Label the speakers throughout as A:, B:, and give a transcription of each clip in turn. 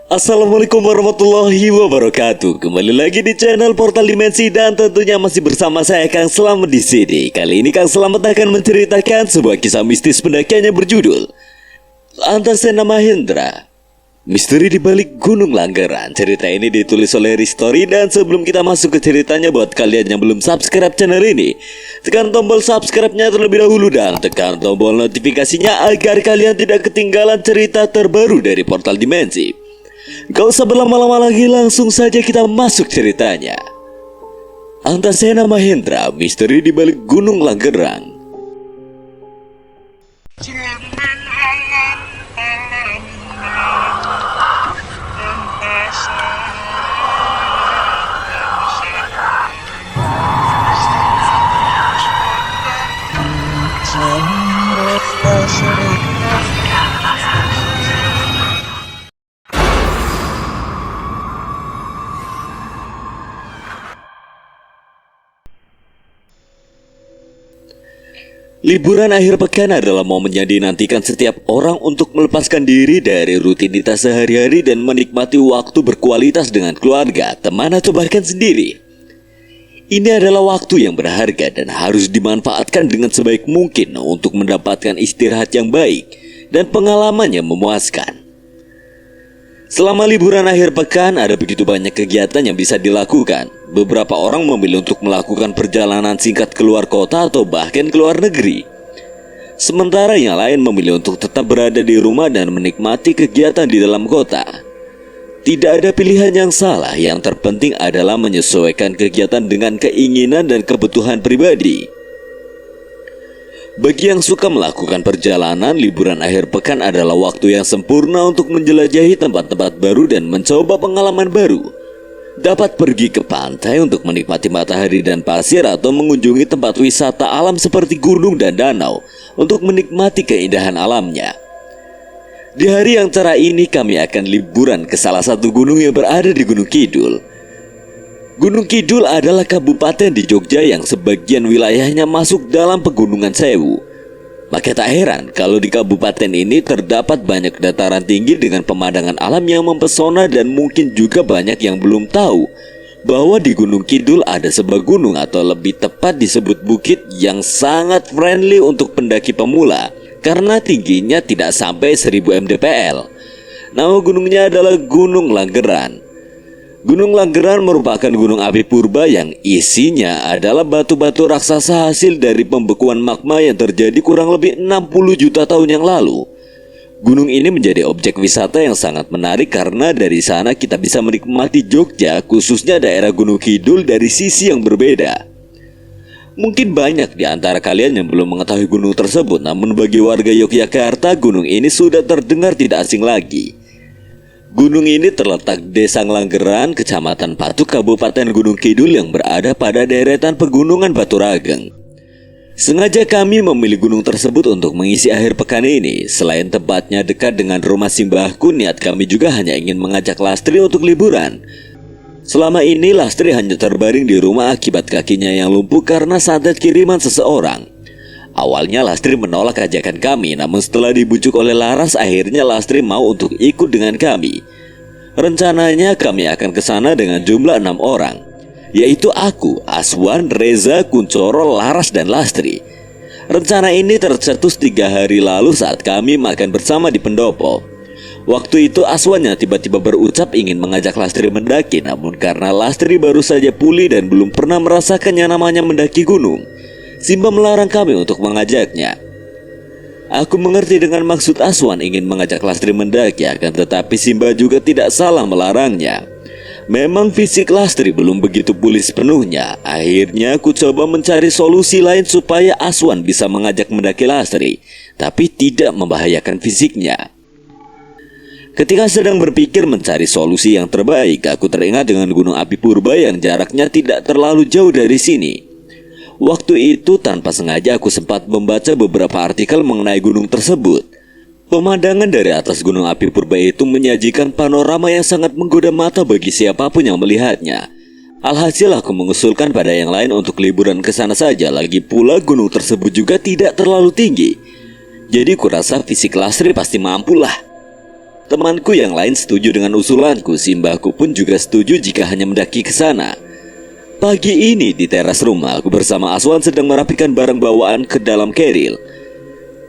A: Assalamualaikum warahmatullahi wabarakatuh. Kembali lagi di channel Portal Dimensi dan tentunya masih bersama saya Kang Slamet di sini. Kali ini Kang Slamet akan menceritakan sebuah kisah mistis pendakian yang berjudul Antasena Mahendra, Misteri di Balik Gunung Langgeran. Cerita ini ditulis oleh Ristori. Dan sebelum kita masuk ke ceritanya, buat kalian yang belum subscribe channel ini, tekan tombol subscribe-nya terlebih dahulu dan tekan tombol notifikasinya agar kalian tidak ketinggalan cerita terbaru dari Portal Dimensi. Gak usah berlama-lama lagi, langsung saja kita masuk ceritanya. Antasena Mahendra, Misteri di Balik Gunung Langgeran. Liburan akhir pekan adalah momen yang dinantikan setiap orang untuk melepaskan diri dari rutinitas sehari-hari dan menikmati waktu berkualitas dengan keluarga, teman, atau bahkan sendiri. Ini adalah waktu yang berharga dan harus dimanfaatkan dengan sebaik mungkin untuk mendapatkan istirahat yang baik dan pengalaman yang memuaskan. Selama liburan akhir pekan ada begitu banyak kegiatan yang bisa dilakukan. Beberapa orang memilih untuk melakukan perjalanan singkat keluar kota atau bahkan keluar negeri. Sementara yang lain memilih untuk tetap berada di rumah dan menikmati kegiatan di dalam kota. Tidak ada pilihan yang salah, yang terpenting adalah menyesuaikan kegiatan dengan keinginan dan kebutuhan pribadi. Bagi yang suka melakukan perjalanan, liburan akhir pekan adalah waktu yang sempurna untuk menjelajahi tempat-tempat baru dan mencoba pengalaman baru. Dapat pergi ke pantai untuk menikmati matahari dan pasir atau mengunjungi tempat wisata alam seperti gunung dan danau untuk menikmati keindahan alamnya. Di hari yang cerah ini kami akan liburan ke salah satu gunung yang berada di Gunung Kidul. Gunung Kidul adalah kabupaten di Jogja yang sebagian wilayahnya masuk dalam Pegunungan Sewu. Maka tak heran kalau di kabupaten ini terdapat banyak dataran tinggi dengan pemandangan alam yang mempesona, dan mungkin juga banyak yang belum tahu bahwa di Gunung Kidul ada sebuah gunung atau lebih tepat disebut bukit yang sangat friendly untuk pendaki pemula karena tingginya tidak sampai 1000 mdpl. Nama gunungnya adalah Gunung Langgeran. Gunung Langgeran merupakan gunung api purba yang isinya adalah batu-batu raksasa hasil dari pembekuan magma yang terjadi kurang lebih 60 juta tahun yang lalu. Gunung ini menjadi objek wisata yang sangat menarik karena dari sana kita bisa menikmati Jogja, khususnya daerah Gunung Kidul, dari sisi yang berbeda. Mungkin banyak di antara kalian yang belum mengetahui gunung tersebut, namun bagi warga Yogyakarta, gunung ini sudah terdengar tidak asing lagi. Gunung ini terletak di Desa Langgeran, Kecamatan Patuk, Kabupaten Gunung Kidul yang berada pada deretan pegunungan Baturageng. Sengaja kami memilih gunung tersebut untuk mengisi akhir pekan ini. Selain tempatnya dekat dengan rumah simbahku, niat kami juga hanya ingin mengajak Lastri untuk liburan. Selama ini Lastri hanya terbaring di rumah akibat kakinya yang lumpuh karena santet kiriman seseorang. Awalnya Lastri menolak ajakan kami, namun setelah dibujuk oleh Laras, akhirnya Lastri mau untuk ikut dengan kami. Rencananya kami akan ke sana dengan jumlah 6 orang, yaitu aku, Aswan, Reza, Kuncoro, Laras, dan Lastri. Rencana ini tercetus 3 hari lalu saat kami makan bersama di pendopo. Waktu itu Aswan yang tiba-tiba berucap ingin mengajak Lastri mendaki, namun karena Lastri baru saja pulih dan belum pernah merasakan yang namanya mendaki gunung, Simba melarang kami untuk mengajaknya. Aku mengerti dengan maksud Aswan ingin mengajak Lastri mendaki, akan tetapi Simba juga tidak salah melarangnya. Memang fisik Lastri belum begitu pulih sepenuhnya. Akhirnya aku coba mencari solusi lain supaya Aswan bisa mengajak mendaki Lastri, tapi tidak membahayakan fisiknya. Ketika sedang berpikir mencari solusi yang terbaik, aku teringat dengan gunung api purba yang jaraknya tidak terlalu jauh dari sini. Waktu itu tanpa sengaja aku sempat membaca beberapa artikel mengenai gunung tersebut. Pemandangan dari atas gunung api purba itu menyajikan panorama yang sangat menggoda mata bagi siapapun yang melihatnya. Alhasil aku mengusulkan pada yang lain untuk liburan ke sana saja. Lagi pula gunung tersebut juga tidak terlalu tinggi, jadi kurasa fisik Lastri pasti mampu lah. Temanku yang lain setuju dengan usulanku. Simbahku pun juga setuju jika hanya mendaki ke sana. Pagi ini di teras rumah, aku bersama Aswan sedang merapikan barang bawaan ke dalam keril.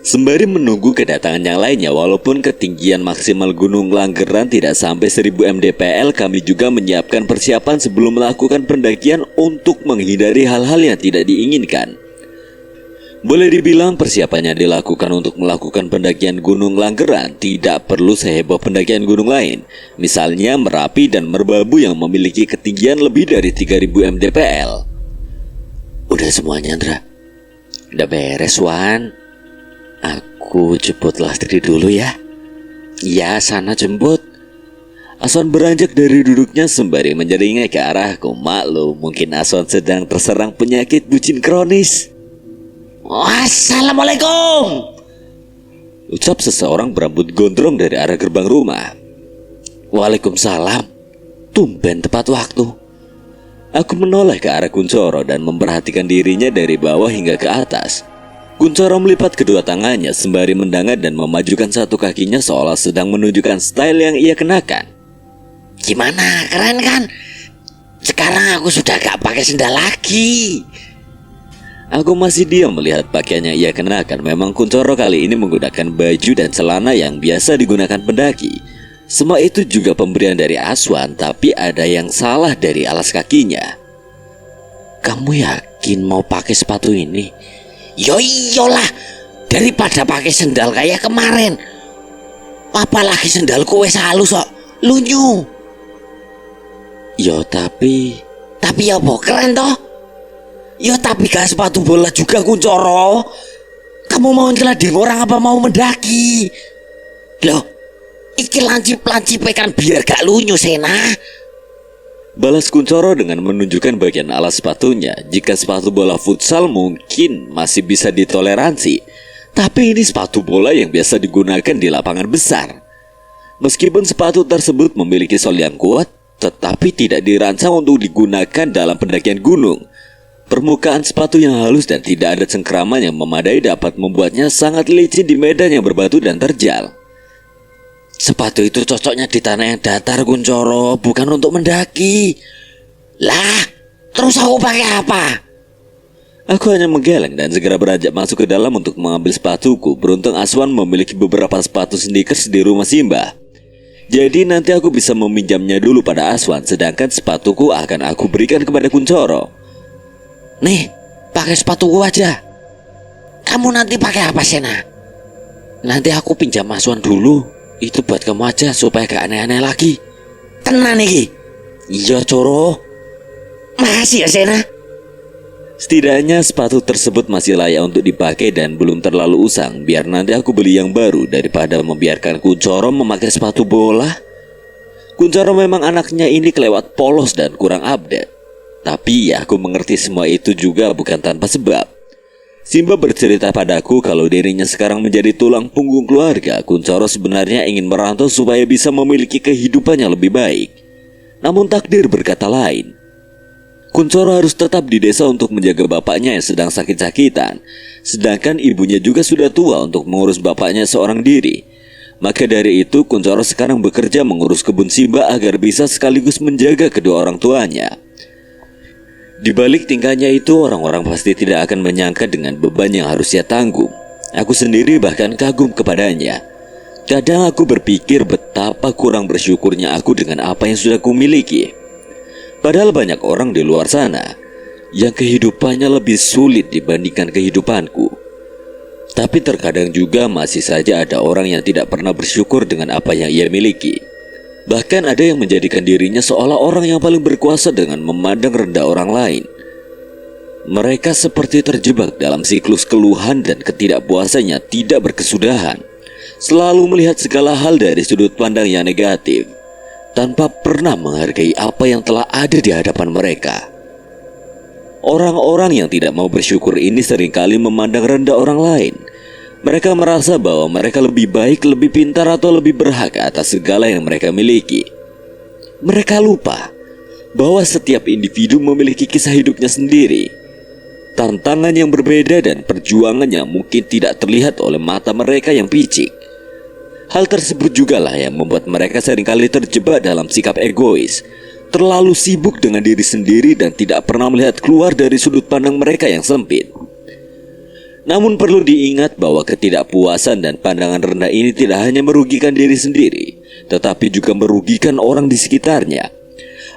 A: Sembari menunggu kedatangan yang lainnya, walaupun ketinggian maksimal Gunung Langgeran tidak sampai 1000 mdpl, kami juga menyiapkan persiapan sebelum melakukan pendakian untuk menghindari hal-hal yang tidak diinginkan. Boleh dibilang persiapannya dilakukan untuk melakukan pendakian Gunung Langgeran tidak perlu seheboh pendakian gunung lain. Misalnya Merapi dan Merbabu yang memiliki ketinggian lebih dari 3000 mdpl. Udah semuanya, Andra? Udah beres, Wan? Aku jemput Lastri dulu ya. Ya, sana jemput. Aswan beranjak dari duduknya sembari menjeringai ke arahku. Maklum, mungkin Aswan sedang terserang penyakit bucin kronis. Assalamualaikum, ucap seseorang berambut gondrong dari arah gerbang rumah. Waalaikumsalam. Tumben tepat waktu. Aku menoleh ke arah Kuncoro dan memperhatikan dirinya dari bawah hingga ke atas. Kuncoro melipat kedua tangannya sembari mendangat dan memajukan satu kakinya seolah sedang menunjukkan style yang ia kenakan. Gimana, keren kan? Sekarang aku sudah gak pakai sendal lagi. Aku masih diam melihat pakaiannya ia kenakan. Memang Kuncoro kali ini menggunakan baju dan celana yang biasa digunakan pendaki. Semua itu juga pemberian dari Aswan, tapi ada yang salah dari alas kakinya. Kamu yakin mau pakai sepatu ini? Yo iyalah, daripada pakai sendal kayak kemarin. Apalagi sendalku wes halus kok, lunyu. Yo tapi apa, keren toh? Ya tapi gak sepatu bola juga, Kuncoro. Kamu mau nyelading orang apa mau mendaki? Loh, iki lancip-lancip kan biar gak lunyu, Sena. Balas Kuncoro dengan menunjukkan bagian alas sepatunya. Jika sepatu bola futsal mungkin masih bisa ditoleransi, tapi ini sepatu bola yang biasa digunakan di lapangan besar. Meskipun sepatu tersebut memiliki sol yang kuat, tetapi tidak dirancang untuk digunakan dalam pendakian gunung. Permukaan sepatu yang halus dan tidak ada cengkraman yang memadai dapat membuatnya sangat licin di medan yang berbatu dan terjal. Sepatu itu cocoknya di tanah yang datar, Kuncoro, bukan untuk mendaki. Lah, terus aku pakai apa? Aku hanya menggeleng dan segera beranjak masuk ke dalam untuk mengambil sepatuku. Beruntung Aswan memiliki beberapa sepatu sneakers di rumah Simbah. Jadi nanti aku bisa meminjamnya dulu pada Aswan, sedangkan sepatuku akan aku berikan kepada Kuncoro. Nih, pakai sepatuku aja. Kamu nanti pakai apa, Sena? Nanti aku pinjam Aswan dulu. Itu buat kamu aja supaya gak aneh-aneh lagi. Tenan nih. Iya, Coro. Makasih ya, Sena. Setidaknya sepatu tersebut masih layak untuk dipakai dan belum terlalu usang. Biar nanti aku beli yang baru daripada membiarkan Kuncoro memakai sepatu bola. Kuncoro memang anaknya ini kelewat polos dan kurang update. Tapi ya, aku mengerti semua itu juga bukan tanpa sebab. Simba bercerita padaku kalau dirinya sekarang menjadi tulang punggung keluarga. Kuncoro sebenarnya ingin merantau supaya bisa memiliki kehidupan yang lebih baik. Namun takdir berkata lain. Kuncoro harus tetap di desa untuk menjaga bapaknya yang sedang sakit-sakitan. Sedangkan ibunya juga sudah tua untuk mengurus bapaknya seorang diri. Maka dari itu Kuncoro sekarang bekerja mengurus kebun Simba agar bisa sekaligus menjaga kedua orang tuanya. Di balik tingkahnya itu, orang-orang pasti tidak akan menyangka dengan beban yang harus ia tanggung. Aku sendiri bahkan kagum kepadanya. Kadang aku berpikir betapa kurang bersyukurnya aku dengan apa yang sudah kumiliki. Padahal banyak orang di luar sana yang kehidupannya lebih sulit dibandingkan kehidupanku. Tapi terkadang juga masih saja ada orang yang tidak pernah bersyukur dengan apa yang ia miliki. Bahkan ada yang menjadikan dirinya seolah orang yang paling berkuasa dengan memandang rendah orang lain. Mereka seperti terjebak dalam siklus keluhan dan ketidakpuasannya tidak berkesudahan. Selalu melihat segala hal dari sudut pandang yang negatif, tanpa pernah menghargai apa yang telah ada di hadapan mereka. Orang-orang yang tidak mau bersyukur ini seringkali memandang rendah orang lain. Mereka merasa bahwa mereka lebih baik, lebih pintar, atau lebih berhak atas segala yang mereka miliki. Mereka lupa bahwa setiap individu memiliki kisah hidupnya sendiri, tantangan yang berbeda dan perjuangan yang mungkin tidak terlihat oleh mata mereka yang picik. Hal tersebut jugalah yang membuat mereka seringkali terjebak dalam sikap egois, terlalu sibuk dengan diri sendiri dan tidak pernah melihat keluar dari sudut pandang mereka yang sempit. Namun perlu diingat bahwa ketidakpuasan dan pandangan rendah ini tidak hanya merugikan diri sendiri, tetapi juga merugikan orang di sekitarnya.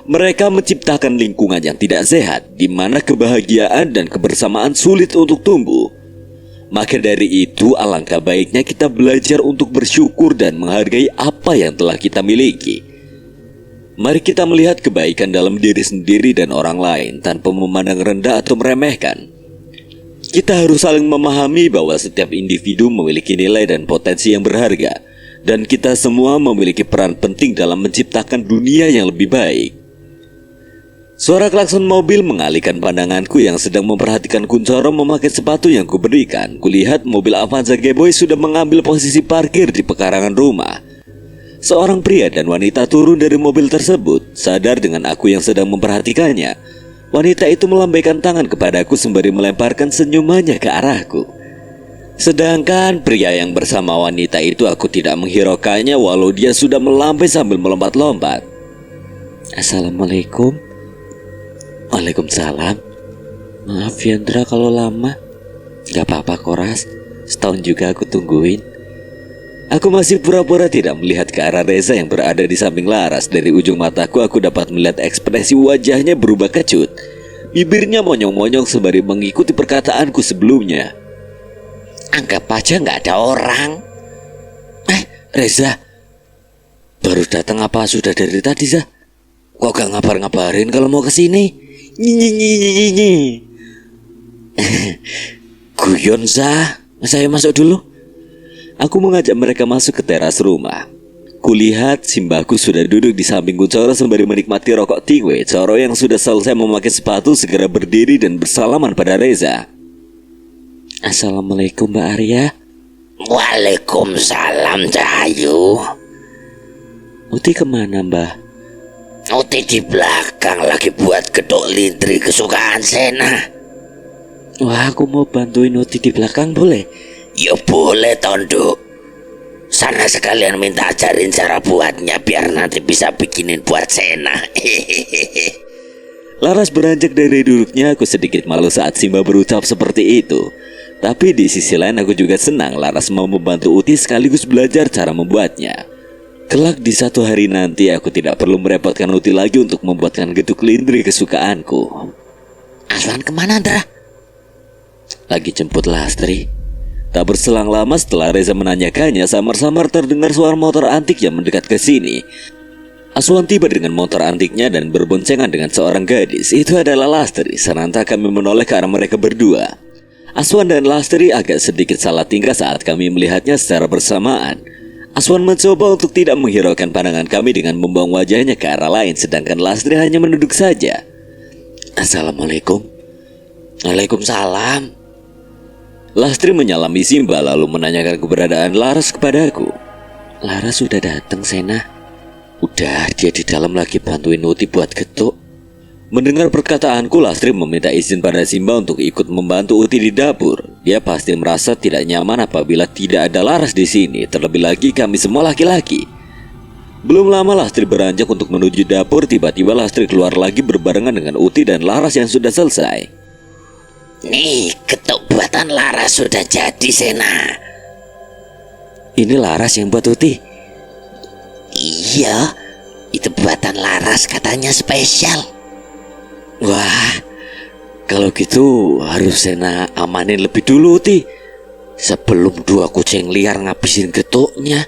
A: Mereka menciptakan lingkungan yang tidak sehat, di mana kebahagiaan dan kebersamaan sulit untuk tumbuh. Maka dari itu, alangkah baiknya kita belajar untuk bersyukur dan menghargai apa yang telah kita miliki. Mari kita melihat kebaikan dalam diri sendiri dan orang lain tanpa memandang rendah atau meremehkan. Kita harus saling memahami bahwa setiap individu memiliki nilai dan potensi yang berharga, dan kita semua memiliki peran penting dalam menciptakan dunia yang lebih baik. Suara klakson mobil mengalihkan pandanganku yang sedang memperhatikan Kuncoro memakai sepatu yang kuberikan. Kulihat mobil Avanza Geboy sudah mengambil posisi parkir di pekarangan rumah. Seorang pria dan wanita turun dari mobil tersebut. Sadar dengan aku yang sedang memperhatikannya, wanita itu melambaikan tangan kepadaku sembari melemparkan senyumannya ke arahku. Sedangkan pria yang bersama wanita itu aku tidak menghiraukannya walau dia sudah melambai sambil melompat-lompat. Assalamualaikum. Waalaikumsalam. Maaf Yandra kalau lama. Gak apa-apa Koras, setahun juga aku tungguin. Aku masih pura-pura tidak melihat ke arah Reza yang berada di samping Laras. Dari ujung mataku aku dapat melihat ekspresi wajahnya berubah kecut. Bibirnya monyong-monyong sembari mengikuti perkataanku sebelumnya. Anggap aja gak ada orang. Reza, baru datang apa sudah dari tadi Zah? Kok gak ngabar-ngabarin kalau mau kesini? Nyi. Guyon Zah, saya masuk dulu. Aku mengajak mereka masuk ke teras rumah. Kulihat simbahku sudah duduk di samping Kuncoro sembari menikmati rokok Tingwe. Coro yang sudah selesai memakai sepatu segera berdiri dan bersalaman pada Reza. Assalamualaikum Mbak Arya. Waalaikumsalam Cahayu. Uti kemana Mbak? Uti di belakang lagi buat gedok lintri kesukaan Sena. Wah, aku mau bantuin Uti di belakang boleh? Ya boleh Tondo. Sana sekalian minta ajarin cara buatnya biar nanti bisa bikinin buat Sena. Laras beranjak dari duduknya. Aku sedikit malu saat Simba berucap seperti itu. Tapi di sisi lain aku juga senang Laras mau membantu Uti sekaligus belajar cara membuatnya. Kelak di satu hari nanti aku tidak perlu merepotkan Uti lagi untuk membuatkan geduk lindri kesukaanku. Aswan kemana Andra? Lagi jemput Lastri. Tak berselang lama setelah Reza menanyakannya, samar-samar terdengar suara motor antik yang mendekat ke sini. Aswan tiba dengan motor antiknya dan berboncengan dengan seorang gadis. Itu adalah Lastri. Senantiasa kami menoleh ke arah mereka berdua. Aswan dan Lastri agak sedikit salah tingkah saat kami melihatnya secara bersamaan. Aswan mencoba untuk tidak menghiraukan pandangan kami dengan membuang wajahnya ke arah lain, sedangkan Lastri hanya menunduk saja. Assalamualaikum. Waalaikumsalam. Lastri menyalami Simba lalu menanyakan keberadaan Laras kepadaku. Laras sudah datang Sena. Udah, dia di dalam lagi bantuin Uti buat getuk. Mendengar perkataanku, Lastri meminta izin pada Simba untuk ikut membantu Uti di dapur. Dia pasti merasa tidak nyaman apabila tidak ada Laras di sini. Terlebih lagi kami semua laki-laki. Belum lama Lastri beranjak untuk menuju dapur. Tiba-tiba Lastri keluar lagi berbarengan dengan Uti dan Laras yang sudah selesai. Nih, getuk buatan Laras sudah jadi Sena. Ini Laras yang buat Uti? Iya, itu buatan Laras, katanya spesial. Wah, kalau gitu harus Sena amanin lebih dulu Uti, sebelum dua kucing liar ngabisin getuknya.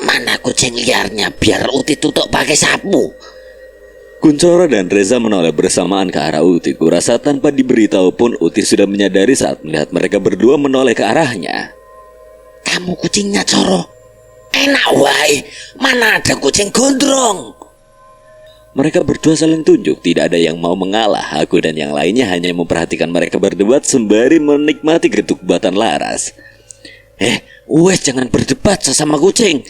A: Mana kucing liarnya, biar Uti tutup pakai sapu. Kuncoro dan Reza menoleh bersamaan ke arah Uti. Kurasa tanpa diberitahu pun Uti sudah menyadari saat melihat mereka berdua menoleh ke arahnya. Kamu kucingnya Coro? Enak wai, mana ada kucing gondrong. Mereka berdua saling tunjuk, tidak ada yang mau mengalah. Aku dan yang lainnya hanya memperhatikan mereka berdebat sembari menikmati getuk buatan Laras. Wes jangan berdebat sesama kucing.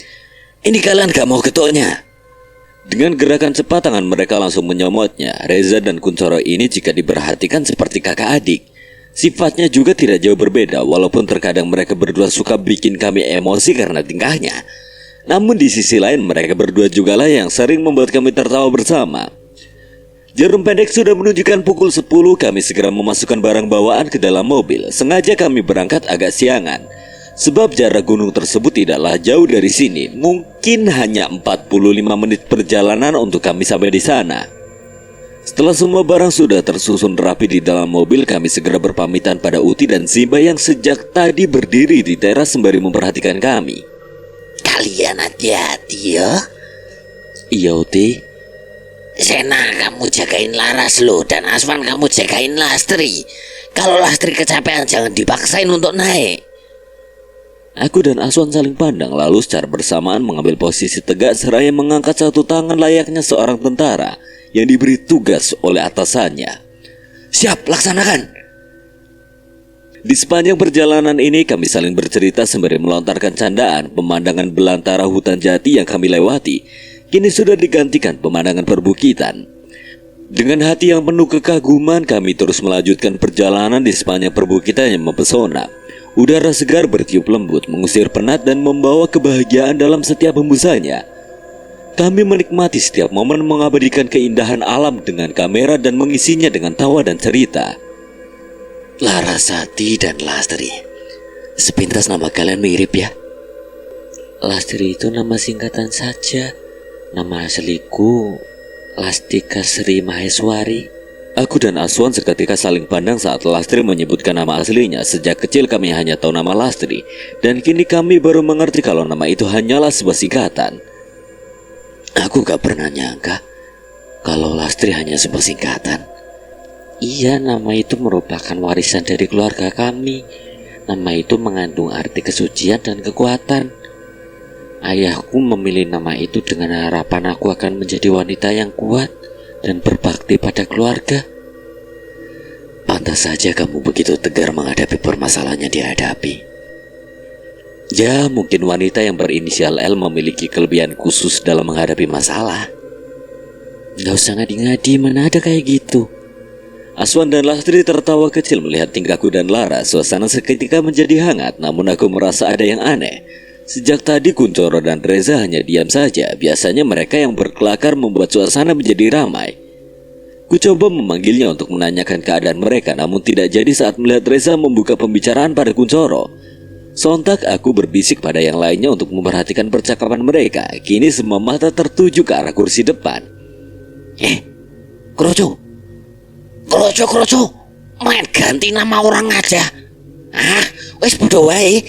A: Ini kalian gak mau getuknya? Dengan gerakan cepat tangan mereka langsung menyomotnya. Reza dan Kuncoro ini jika diperhatikan seperti kakak adik. Sifatnya juga tidak jauh berbeda, walaupun terkadang mereka berdua suka bikin kami emosi karena tingkahnya. Namun di sisi lain mereka berdua jugalah yang sering membuat kami tertawa bersama. Jarum pendek sudah menunjukkan pukul 10, kami segera memasukkan barang bawaan ke dalam mobil. Sengaja kami berangkat agak siangan, sebab jarak gunung tersebut tidaklah jauh dari sini. Mungkin hanya 45 menit perjalanan untuk kami sampai di sana. Setelah semua barang sudah tersusun rapi di dalam mobil, kami segera berpamitan pada Uti dan Simba yang sejak tadi berdiri di teras sembari memperhatikan kami.
B: Kalian hati-hati ya.
A: Iya Uti.
B: Sena, kamu jagain Laras lo, dan Aswan kamu jagain Lastri. Kalau Lastri kecapean jangan dipaksain untuk naik.
A: Aku dan Aswan saling pandang, lalu secara bersamaan mengambil posisi tegak seraya mengangkat satu tangan layaknya seorang tentara yang diberi tugas oleh atasannya. Siap, laksanakan. Di sepanjang perjalanan ini kami saling bercerita sembari melontarkan candaan. Pemandangan belantara hutan jati yang kami lewati kini sudah digantikan pemandangan perbukitan. Dengan hati yang penuh kekaguman, kami terus melanjutkan perjalanan di sepanjang perbukitan yang mempesona. Udara segar bertiup lembut, mengusir penat dan membawa kebahagiaan dalam setiap hembusanya. Kami menikmati setiap momen, mengabadikan keindahan alam dengan kamera dan mengisinya dengan tawa dan cerita.
B: Larasati dan Lastri, sepintas nama kalian mirip ya.
C: Lastri itu nama singkatan saja. Nama asliku Lastika Sri Maheswari.
A: Aku dan Aswan seketika saling pandang saat Lastri menyebutkan nama aslinya. Sejak kecil kami hanya tahu nama Lastri, dan kini kami baru mengerti kalau nama itu hanyalah sebuah singkatan.
B: Aku gak pernah nyangka kalau Lastri hanya sebuah singkatan.
C: Iya, nama itu merupakan warisan dari keluarga kami. Nama itu mengandung arti kesucian dan kekuatan. Ayahku memilih nama itu dengan harapan aku akan menjadi wanita yang kuat dan berbakti pada keluarga.
B: Pantas saja kamu begitu tegar menghadapi permasalahan yang dihadapi.
A: Ya, mungkin wanita yang berinisial L memiliki kelebihan khusus dalam menghadapi masalah.
C: Gak usah ngadi-ngadi, mana ada kayak gitu.
A: Aswan dan Lastri tertawa kecil melihat tingkahku dan Lara. Suasana seketika menjadi hangat, namun aku merasa ada yang aneh. Sejak tadi Kuncoro dan Reza hanya diam saja. Biasanya mereka yang berkelakar membuat suasana menjadi ramai. Ku coba memanggilnya untuk menanyakan keadaan mereka, namun tidak jadi saat melihat Reza membuka pembicaraan pada Kuncoro. Sontak aku berbisik pada yang lainnya untuk memperhatikan percakapan mereka. Kini semua mata tertuju ke arah kursi depan.
B: Kroco, main ganti nama orang aja. Wes bodoh wae.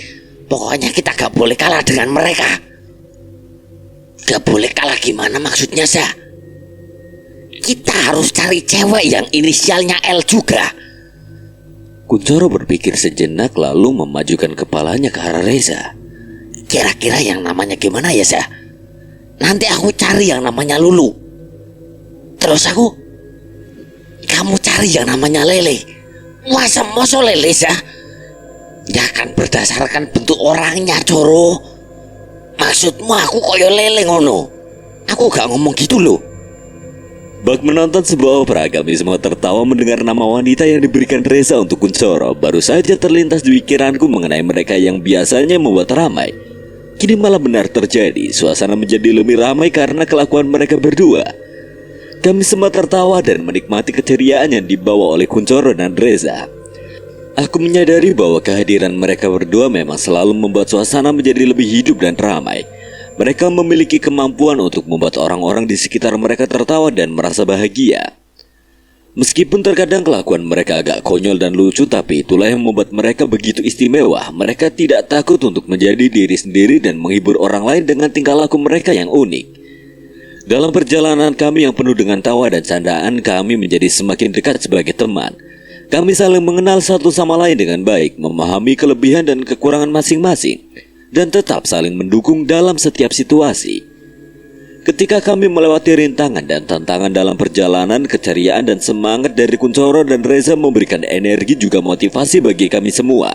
B: Pokoknya kita gak boleh kalah dengan mereka. Gak boleh kalah gimana maksudnya, Sa? Kita harus cari cewek yang inisialnya L juga.
A: Kuncoro berpikir sejenak lalu memajukan kepalanya ke arah Reza.
B: Kira-kira yang namanya gimana ya, Sa? Nanti aku cari yang namanya Lulu. Terus kamu cari yang namanya Lele. Masa Lele, Sa? Ya kan berdasarkan bentuk orangnya, Coro. Maksudmu aku koyo lele ngono? Aku gak ngomong gitu loh.
A: Bak menonton sebuah opera, kami semua tertawa mendengar nama wanita yang diberikan Reza untuk Kuncoro. Baru saja terlintas di pikiranku mengenai mereka yang biasanya membuat ramai. Kini malah benar terjadi. Suasana menjadi lebih ramai karena kelakuan mereka berdua. Kami semua tertawa dan menikmati keceriaan yang dibawa oleh Kuncoro dan Reza. Aku menyadari bahwa kehadiran mereka berdua memang selalu membuat suasana menjadi lebih hidup dan ramai. Mereka memiliki kemampuan untuk membuat orang-orang di sekitar mereka tertawa dan merasa bahagia. Meskipun terkadang kelakuan mereka agak konyol dan lucu, tapi itulah yang membuat mereka begitu istimewa. Mereka tidak takut untuk menjadi diri sendiri dan menghibur orang lain dengan tingkah laku mereka yang unik. Dalam perjalanan kami yang penuh dengan tawa dan candaan, kami menjadi semakin dekat sebagai teman. Kami saling mengenal satu sama lain dengan baik, memahami kelebihan dan kekurangan masing-masing, dan tetap saling mendukung dalam setiap situasi. Ketika kami melewati rintangan dan tantangan dalam perjalanan, keceriaan dan semangat dari Kuncoro dan Reza memberikan energi juga motivasi bagi kami semua.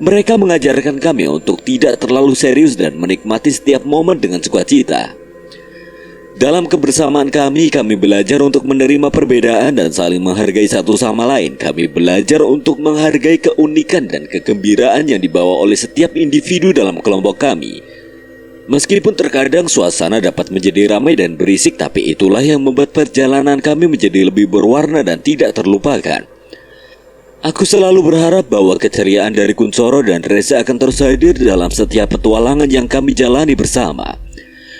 A: Mereka mengajarkan kami untuk tidak terlalu serius dan menikmati setiap momen dengan sukacita. Dalam kebersamaan kami belajar untuk menerima perbedaan dan saling menghargai satu sama lain. Kami belajar untuk menghargai keunikan dan kegembiraan yang dibawa oleh setiap individu dalam kelompok kami. Meskipun terkadang suasana dapat menjadi ramai dan berisik, tapi itulah yang membuat perjalanan kami menjadi lebih berwarna dan tidak terlupakan. Aku selalu berharap bahwa keceriaan dari Kunchoro dan Reza akan terus hadir dalam setiap petualangan yang kami jalani bersama.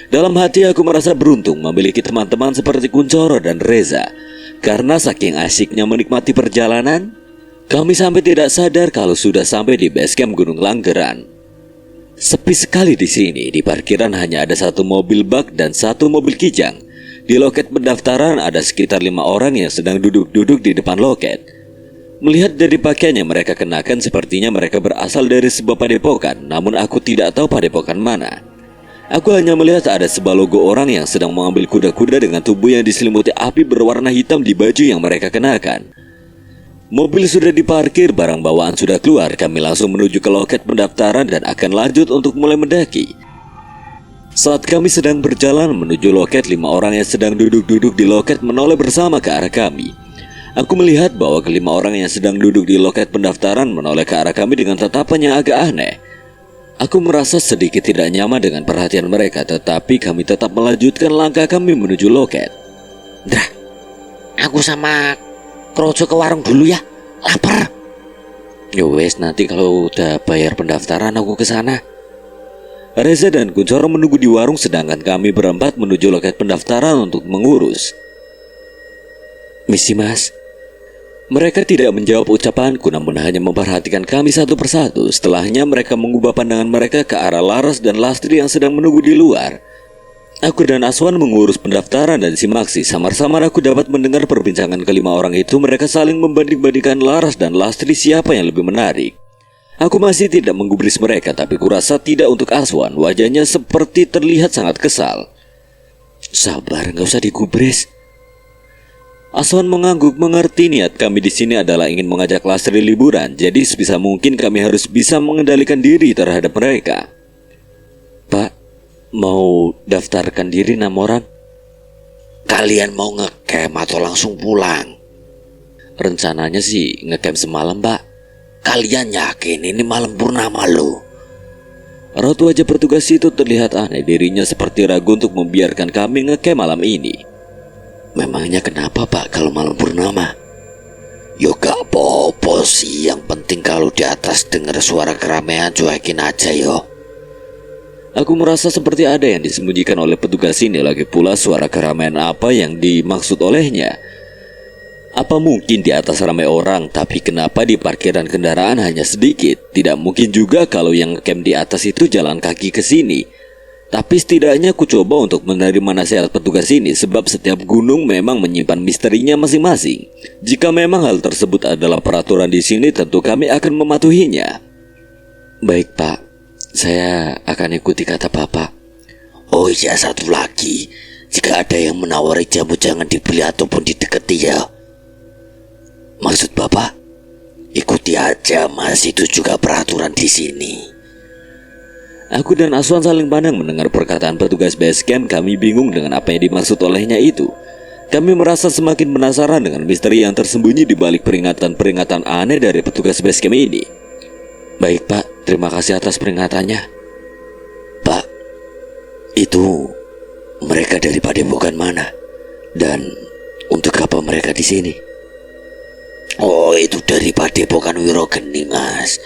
A: Dalam hati aku merasa beruntung memiliki teman-teman seperti Kunchoro dan Reza. Karena saking asyiknya menikmati perjalanan, kami sampai tidak sadar kalau sudah sampai di base camp Gunung Langgeran. Sepi sekali di sini. Di parkiran hanya ada satu mobil bak dan satu mobil kijang. Di loket pendaftaran ada sekitar 5 orang yang sedang duduk-duduk di depan loket. Melihat dari pakaian yang mereka kenakan, sepertinya mereka berasal dari sebuah padepokan. Namun aku tidak tahu padepokan mana. Aku hanya melihat ada sebuah logo orang yang sedang mengambil kuda-kuda dengan tubuh yang diselimuti api berwarna hitam di baju yang mereka kenakan. Mobil sudah diparkir, barang bawaan sudah keluar. Kami langsung menuju ke loket pendaftaran dan akan lanjut untuk mulai mendaki. Saat kami sedang berjalan menuju loket, 5 orang yang sedang duduk-duduk di loket menoleh bersama ke arah kami. Aku melihat bahwa ke-5 orang yang sedang duduk di loket pendaftaran menoleh ke arah kami dengan tatapan yang agak aneh. Aku merasa sedikit tidak nyaman dengan perhatian mereka, tetapi kami tetap melanjutkan langkah kami menuju loket.
B: Dah, aku sama Krojo ke warung dulu ya, lapar.
C: Yowes, nanti kalau udah bayar pendaftaran aku ke sana.
A: Reza dan Kunchoro menunggu di warung sedangkan kami berempat menuju loket pendaftaran untuk mengurus.
C: Misi mas.
A: Mereka tidak menjawab ucapanku, namun hanya memperhatikan kami satu persatu. Setelahnya mereka mengubah pandangan mereka ke arah Laras dan Lastri yang sedang menunggu di luar. Aku dan Aswan mengurus pendaftaran dan Simaksi. Samar-samar aku dapat mendengar perbincangan ke-5 orang itu. Mereka saling membanding-bandingkan Laras dan Lastri siapa yang lebih menarik. Aku masih tidak menggubris mereka, tapi kurasa tidak untuk Aswan. Wajahnya seperti terlihat sangat kesal.
C: Sabar, gak usah digubris.
A: Aswan mengangguk, mengerti niat kami di sini adalah ingin mengajak Lastri liburan. Jadi sebisa mungkin kami harus bisa mengendalikan diri terhadap mereka.
C: Pak, mau daftarkan diri 6 orang?
B: Kalian mau ngecamp atau langsung pulang?
C: Rencananya sih ngecamp semalam, Pak.
B: Kalian yakin ini malam purnama lo?
A: Raut wajah petugas itu terlihat aneh. Dirinya seperti ragu untuk membiarkan kami ngecamp malam ini.
B: Memangnya kenapa Pak kalau malam purnama? Yo gak apa-apa sih, yang penting kalau di atas dengar suara keramaian cuekin aja yo.
A: Aku merasa seperti ada yang disembunyikan oleh petugas ini. Lagi pula suara keramaian apa yang dimaksud olehnya? Apa mungkin di atas ramai orang, tapi kenapa di parkiran kendaraan hanya sedikit? Tidak mungkin juga kalau yang ngecamp di atas itu jalan kaki ke sini. Tapi setidaknya aku coba untuk menerima nasihat petugas ini, sebab setiap gunung memang menyimpan misterinya masing-masing. Jika memang hal tersebut adalah peraturan di sini, tentu kami akan mematuhinya.
C: Baik Pak, saya akan ikuti kata Bapak.
B: Oh iya, satu lagi, jika ada yang menawari jamu jangan dibeli ataupun didekati ya. Maksud Bapak, ikuti aja mas, itu juga peraturan di sini.
A: Aku dan Aswan saling pandang mendengar perkataan petugas base camp. Kami bingung dengan apa yang dimaksud olehnya itu. Kami merasa semakin penasaran dengan misteri yang tersembunyi di balik peringatan-peringatan aneh dari petugas base camp ini.
C: Baik Pak, terima kasih atas peringatannya.
B: Pak, itu mereka dari padepokan mana? Dan untuk apa mereka di sini? Oh, itu dari padepokan Wirogeni mas.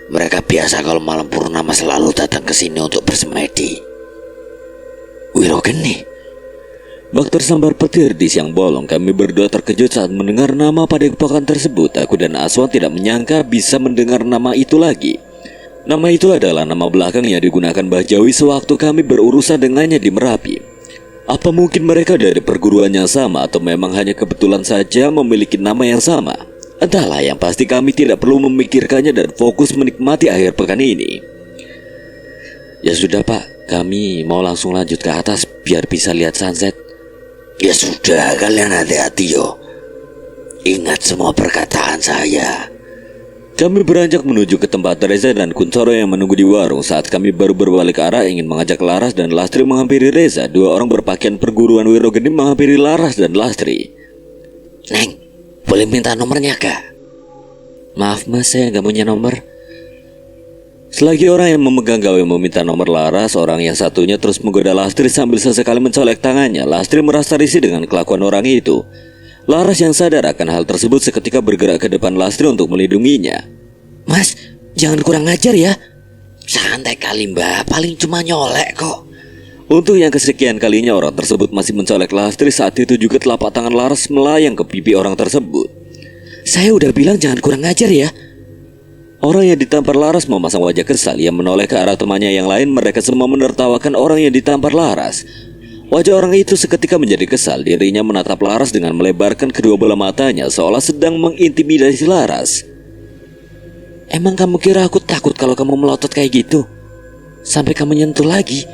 B: Mereka biasa kalau malam purnama selalu datang ke sini untuk bersemedi.
C: Wirogeni?
A: Bak tersambar petir di siang bolong. Kami berdua terkejut saat mendengar nama padepokan tersebut. Aku dan Aswan tidak menyangka bisa mendengar nama itu lagi. Nama itu adalah nama belakang yang digunakan Mbah Jawi sewaktu kami berurusan dengannya di Merapi. Apa mungkin mereka dari perguruan yang sama, atau memang hanya kebetulan saja memiliki nama yang sama? Entahlah, yang pasti kami tidak perlu memikirkannya dan fokus menikmati akhir pekan ini.
C: Ya sudah Pak, kami mau langsung lanjut ke atas biar bisa lihat sunset.
B: Ya sudah, kalian hati-hati yo. Ingat semua perkataan saya.
A: Kami beranjak menuju ke tempat Reza dan Kuncoro yang menunggu di warung. Saat kami baru berbalik arah ingin mengajak Laras dan Lastri menghampiri Reza, dua orang berpakaian perguruan Wirogeni menghampiri Laras dan Lastri.
B: Neng, boleh minta nomornya gak?
C: Maaf mas, saya nggak punya nomor.
A: Selagi orang yang memegang gawe meminta nomor Laras, orang yang satunya terus menggoda Lastri sambil sesekali mencolek tangannya. Lastri merasa risih dengan kelakuan orang itu. Laras yang sadar akan hal tersebut seketika bergerak ke depan Lastri untuk melindunginya.
B: Mas, jangan kurang ajar ya. Santai kali mbak, paling cuma nyolek kok.
A: Untuk yang kesekian kalinya orang tersebut masih mencolek Lastri. Saat itu juga telapak tangan Laras melayang ke pipi orang tersebut.
B: Saya udah bilang jangan kurang ajar ya.
A: Orang yang ditampar Laras memasang wajah kesal. Ia menoleh ke arah temannya yang lain. Mereka semua menertawakan orang yang ditampar Laras. Wajah orang itu seketika menjadi kesal. Dirinya menatap Laras dengan melebarkan kedua bola matanya seolah sedang mengintimidasi Laras.
B: Emang kamu kira aku takut kalau kamu melotot kayak gitu? Sampai kamu nyentuh lagi,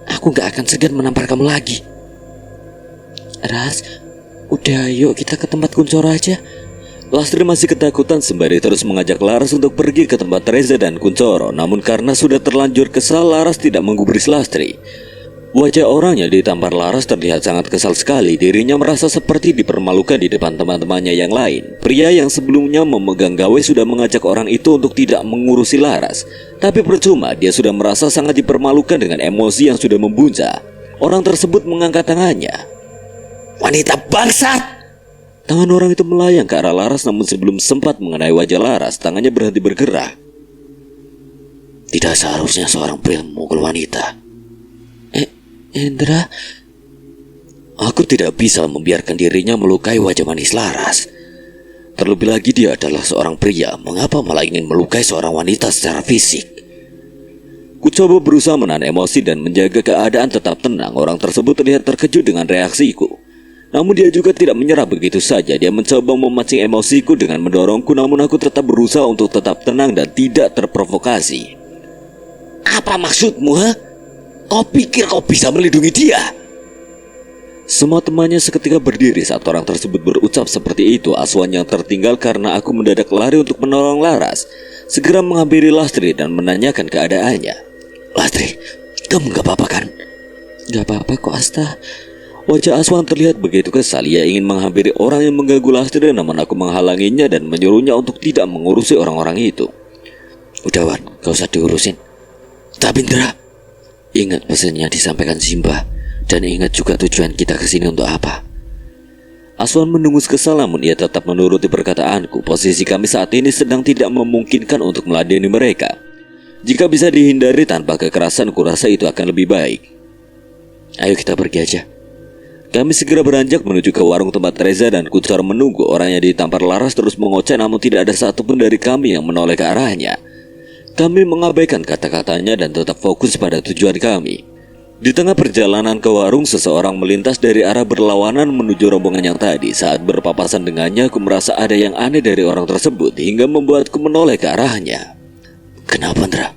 B: aku gak akan segan menampar kamu lagi.
C: Ras, udah yuk kita ke tempat Kuncoro aja.
A: Lastri masih ketakutan sembari terus mengajak Laras untuk pergi ke tempat Reza dan Kuncoro. Namun karena sudah terlanjur kesal, Laras tidak menggubris Lastri. Wajah orang yang ditampar Laras terlihat sangat kesal sekali. Dirinya merasa seperti dipermalukan di depan teman-temannya yang lain. Pria yang sebelumnya memegang gawe sudah mengajak orang itu untuk tidak mengurusi Laras. Tapi percuma, dia sudah merasa sangat dipermalukan dengan emosi yang sudah membuncah. Orang tersebut mengangkat tangannya.
B: Wanita bangsat!
A: Tangan orang itu melayang ke arah Laras, namun sebelum sempat mengenai wajah Laras, tangannya berhenti bergerak.
B: Tidak seharusnya seorang pria memukul wanita.
C: Indra,
A: aku tidak bisa membiarkan dirinya melukai wajah manis Laras. Terlebih lagi dia adalah seorang pria. Mengapa malah ingin melukai seorang wanita secara fisik? Ku coba berusaha menahan emosi dan menjaga keadaan tetap tenang. Orang tersebut terlihat terkejut dengan reaksiku. Namun dia juga tidak menyerah begitu saja. Dia mencoba memancing emosiku dengan mendorongku. Namun aku tetap berusaha untuk tetap tenang dan tidak terprovokasi.
B: Apa maksudmu, ha? Kau pikir kau bisa melindungi dia?
A: Semua temannya seketika berdiri saat orang tersebut berucap seperti itu. Aswan yang tertinggal karena aku mendadak lari untuk menolong Laras segera menghampiri Lastri dan menanyakan keadaannya.
B: Lastri, kamu gak apa-apa kan?
C: gak apa-apa kok Asta.
A: Wajah Aswan terlihat begitu kesal. Ia ingin menghampiri orang yang mengganggu Lastri, namun aku menghalanginya dan menyuruhnya untuk tidak mengurusi orang-orang itu.
B: Udah Wan, gak usah diurusin. Tapi Indra,
C: ingat pesannya disampaikan Simba, dan ingat juga tujuan kita kesini untuk apa.
A: Aswan mendengus kesal, namun ia tetap menuruti perkataanku. Posisi kami saat ini sedang tidak memungkinkan untuk meladeni mereka. Jika bisa dihindari tanpa kekerasan, kurasa itu akan lebih baik. Ayo kita pergi aja. Kami segera beranjak menuju ke warung tempat Reza dan Kuncoro menunggu. Orang yang ditampar Laras terus mengoceh, namun tidak ada satupun dari kami yang menoleh ke arahnya. Kami mengabaikan kata-katanya dan tetap fokus pada tujuan kami. Di tengah perjalanan ke warung, seseorang melintas dari arah berlawanan menuju rombongan yang tadi. Saat berpapasan dengannya, aku merasa ada yang aneh dari orang tersebut hingga membuatku menoleh ke arahnya.
B: Kenapa, Indra?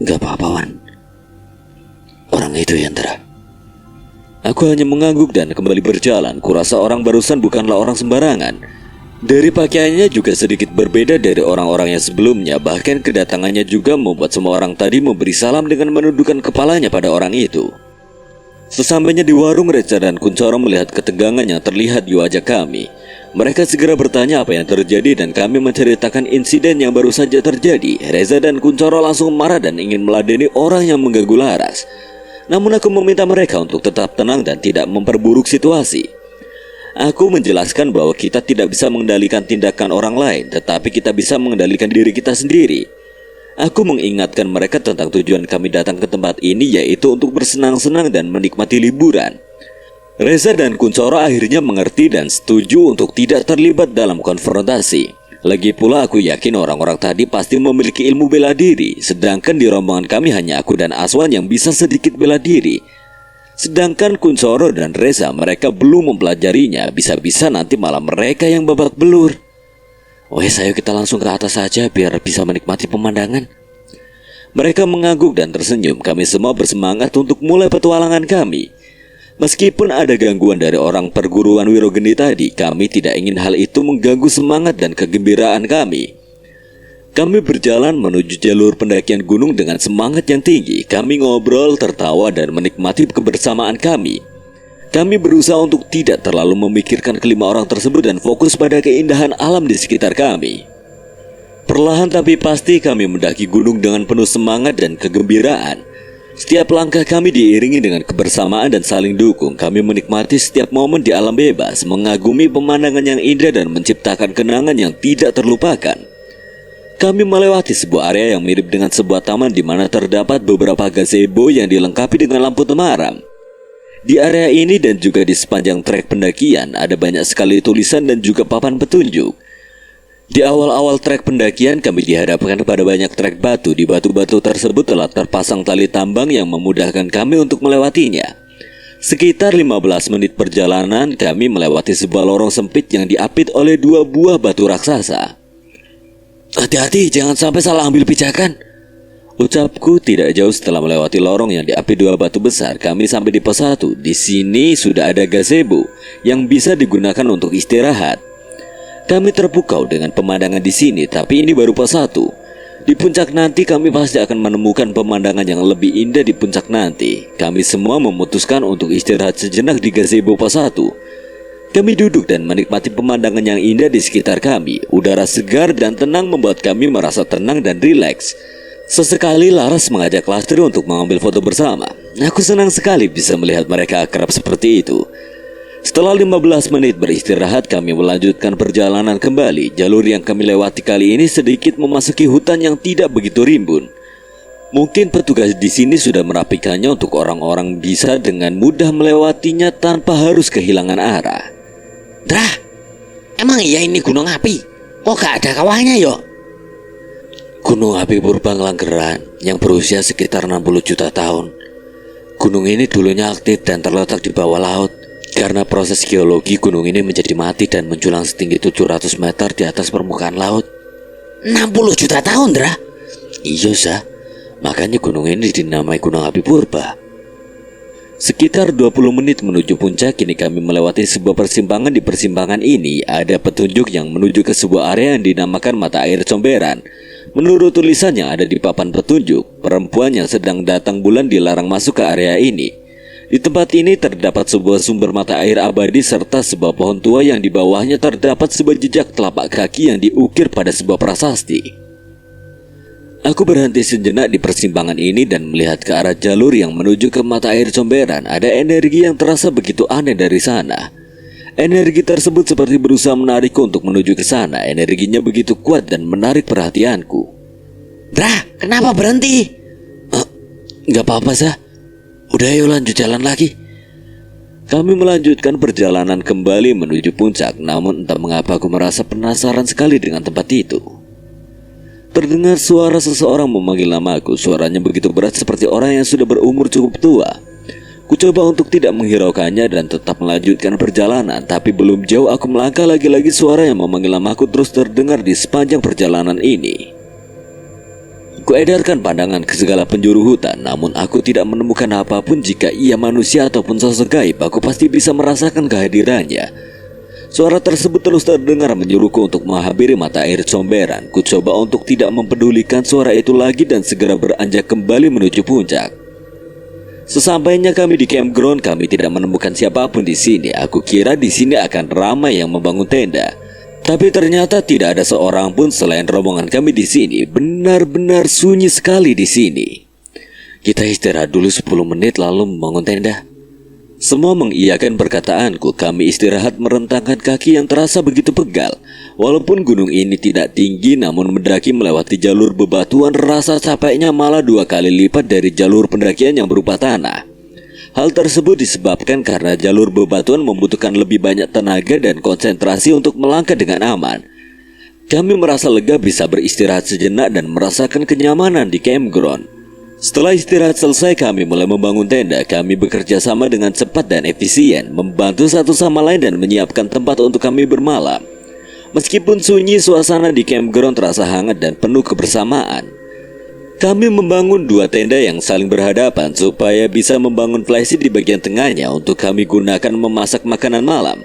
C: Gak apa-apa, Wan.
B: Orang itu ya, Indra.
A: Aku hanya mengangguk dan kembali berjalan. Kurasa orang barusan bukanlah orang sembarangan. Dari pakaiannya juga sedikit berbeda dari orang-orang yang sebelumnya. Bahkan kedatangannya juga membuat semua orang tadi memberi salam dengan menundukkan kepalanya pada orang itu. Sesampainya di warung, Reza dan Kuncoro melihat ketegangan yang terlihat di wajah kami. Mereka segera bertanya apa yang terjadi dan kami menceritakan insiden yang baru saja terjadi. Reza dan Kuncoro langsung marah dan ingin meladeni orang yang mengganggu Laras. Namun aku meminta mereka untuk tetap tenang dan tidak memperburuk situasi. Aku menjelaskan bahwa kita tidak bisa mengendalikan tindakan orang lain, tetapi kita bisa mengendalikan diri kita sendiri. Aku mengingatkan mereka tentang tujuan kami datang ke tempat ini, yaitu untuk bersenang-senang dan menikmati liburan. Reza dan Kuncoro akhirnya mengerti dan setuju untuk tidak terlibat dalam konfrontasi. Lagi pula aku yakin orang-orang tadi pasti memiliki ilmu bela diri, sedangkan di rombongan kami hanya aku dan Aswan yang bisa sedikit bela diri. Sedangkan Kuncoro dan Reza mereka belum mempelajarinya. Bisa-bisa nanti malah mereka yang babak belur.
C: Wes, ayo kita langsung ke atas saja biar bisa menikmati pemandangan.
A: Mereka mengangguk dan tersenyum. Kami semua bersemangat untuk mulai petualangan kami. Meskipun ada gangguan dari orang perguruan Wirogeni tadi, kami tidak ingin hal itu mengganggu semangat dan kegembiraan kami. Kami berjalan menuju jalur pendakian gunung dengan semangat yang tinggi. Kami ngobrol, tertawa, dan menikmati kebersamaan kami. Kami berusaha untuk tidak terlalu memikirkan kelima orang tersebut dan fokus pada keindahan alam di sekitar kami. Perlahan tapi pasti kami mendaki gunung dengan penuh semangat dan kegembiraan. Setiap langkah kami diiringi dengan kebersamaan dan saling dukung. Kami menikmati setiap momen di alam bebas, mengagumi pemandangan yang indah dan menciptakan kenangan yang tidak terlupakan. Kami melewati sebuah area yang mirip dengan sebuah taman di mana terdapat beberapa gazebo yang dilengkapi dengan lampu temaram. Di area ini dan juga di sepanjang trek pendakian ada banyak sekali tulisan dan juga papan petunjuk. Di awal-awal trek pendakian kami dihadapkan pada banyak trek batu. Di batu-batu tersebut telah terpasang tali tambang yang memudahkan kami untuk melewatinya. Sekitar 15 menit perjalanan kami melewati sebuah lorong sempit yang diapit oleh 2 buah batu raksasa. "Hati-hati, jangan sampai salah ambil pijakan," ucapku tidak jauh setelah melewati lorong yang diapit 2 batu besar. Kami sampai di pos 1. Di sini sudah ada gazebo yang bisa digunakan untuk istirahat. Kami terpukau dengan pemandangan di sini, tapi ini baru pos 1. Di puncak nanti kami pasti akan menemukan pemandangan yang lebih indah di puncak nanti. Kami semua memutuskan untuk istirahat sejenak di gazebo pos 1. Kami duduk dan menikmati pemandangan yang indah di sekitar kami. Udara segar dan tenang membuat kami merasa tenang dan rileks. Sesekali Laras mengajak Lastri untuk mengambil foto bersama. Aku senang sekali bisa melihat mereka akrab seperti itu. Setelah 15 menit beristirahat, kami melanjutkan perjalanan kembali. Jalur yang kami lewati kali ini sedikit memasuki hutan yang tidak begitu rimbun. Mungkin petugas di sini sudah merapikannya untuk orang-orang bisa dengan mudah melewatinya tanpa harus kehilangan arah.
B: Drah, emang iya ini gunung api? Kok gak ada kawahnya yo?
C: Gunung api purba Ngelanggeran yang berusia sekitar 60 juta tahun. Gunung ini dulunya aktif dan terletak di bawah laut. Karena proses geologi, gunung ini menjadi mati dan menjulang setinggi 700 meter di atas permukaan laut.
B: 60 juta tahun, Drah?
C: Iya, Sah. Makanya gunung ini dinamai Gunung Api Purba.
A: Sekitar 20 menit menuju puncak, kini kami melewati sebuah persimpangan. Di persimpangan ini ada petunjuk yang menuju ke sebuah area yang dinamakan Mata Air Comberan. Menurut tulisan yang ada di papan petunjuk, perempuan yang sedang datang bulan dilarang masuk ke area ini. Di tempat ini terdapat sebuah sumber mata air abadi serta sebuah pohon tua yang di bawahnya terdapat sebuah jejak telapak kaki yang diukir pada sebuah prasasti. Aku berhenti sejenak di persimpangan ini dan melihat ke arah jalur yang menuju ke Mata Air Comberan. Ada energi yang terasa begitu aneh dari sana. Energi tersebut seperti berusaha menarikku untuk menuju ke sana. Energinya begitu kuat dan menarik perhatianku.
B: Drah, kenapa berhenti?
C: Gak apa-apa, Sah. Udah, yuk lanjut jalan lagi.
A: Kami melanjutkan perjalanan kembali menuju puncak. Namun entah mengapa aku merasa penasaran sekali dengan tempat itu. Terdengar suara seseorang memanggil namaku. Suaranya begitu berat seperti orang yang sudah berumur cukup tua. Ku coba untuk tidak menghiraukannya dan tetap melanjutkan perjalanan. Tapi belum jauh aku melangkah, lagi-lagi suara yang memanggil namaku terus terdengar di sepanjang perjalanan ini. Kuedarkan pandangan ke segala penjuru hutan, namun aku tidak menemukan apapun. Jika ia manusia ataupun sosok gaib, aku pasti bisa merasakan kehadirannya. Suara tersebut terus terdengar menyuruhku untuk menghampiri Mata Air Comberan. Ku coba untuk tidak mempedulikan suara itu lagi dan segera beranjak kembali menuju puncak. Sesampainya kami di campground, kami tidak menemukan siapapun di sini. Aku kira di sini akan ramai yang membangun tenda. Tapi ternyata tidak ada seorang pun selain rombongan kami di sini. Benar-benar sunyi sekali di sini.
C: Kita istirahat dulu 10 menit lalu membangun tenda.
A: Semua mengiyakan perkataanku. Kami istirahat merentangkan kaki yang terasa begitu pegal. Walaupun gunung ini tidak tinggi, namun mendaki melewati jalur bebatuan, rasa capeknya malah 2 kali lipat dari jalur pendakian yang berupa tanah. Hal tersebut disebabkan karena jalur bebatuan membutuhkan lebih banyak tenaga dan konsentrasi untuk melangkah dengan aman. Kami merasa lega bisa beristirahat sejenak dan merasakan kenyamanan di campground. Setelah istirahat selesai, kami mulai membangun tenda. Kami bekerja sama dengan cepat dan efisien, membantu satu sama lain dan menyiapkan tempat untuk kami bermalam. Meskipun sunyi, suasana di campground terasa hangat dan penuh kebersamaan. Kami membangun 2 tenda yang saling berhadapan supaya bisa membangun flysheet di bagian tengahnya untuk kami gunakan memasak makanan malam.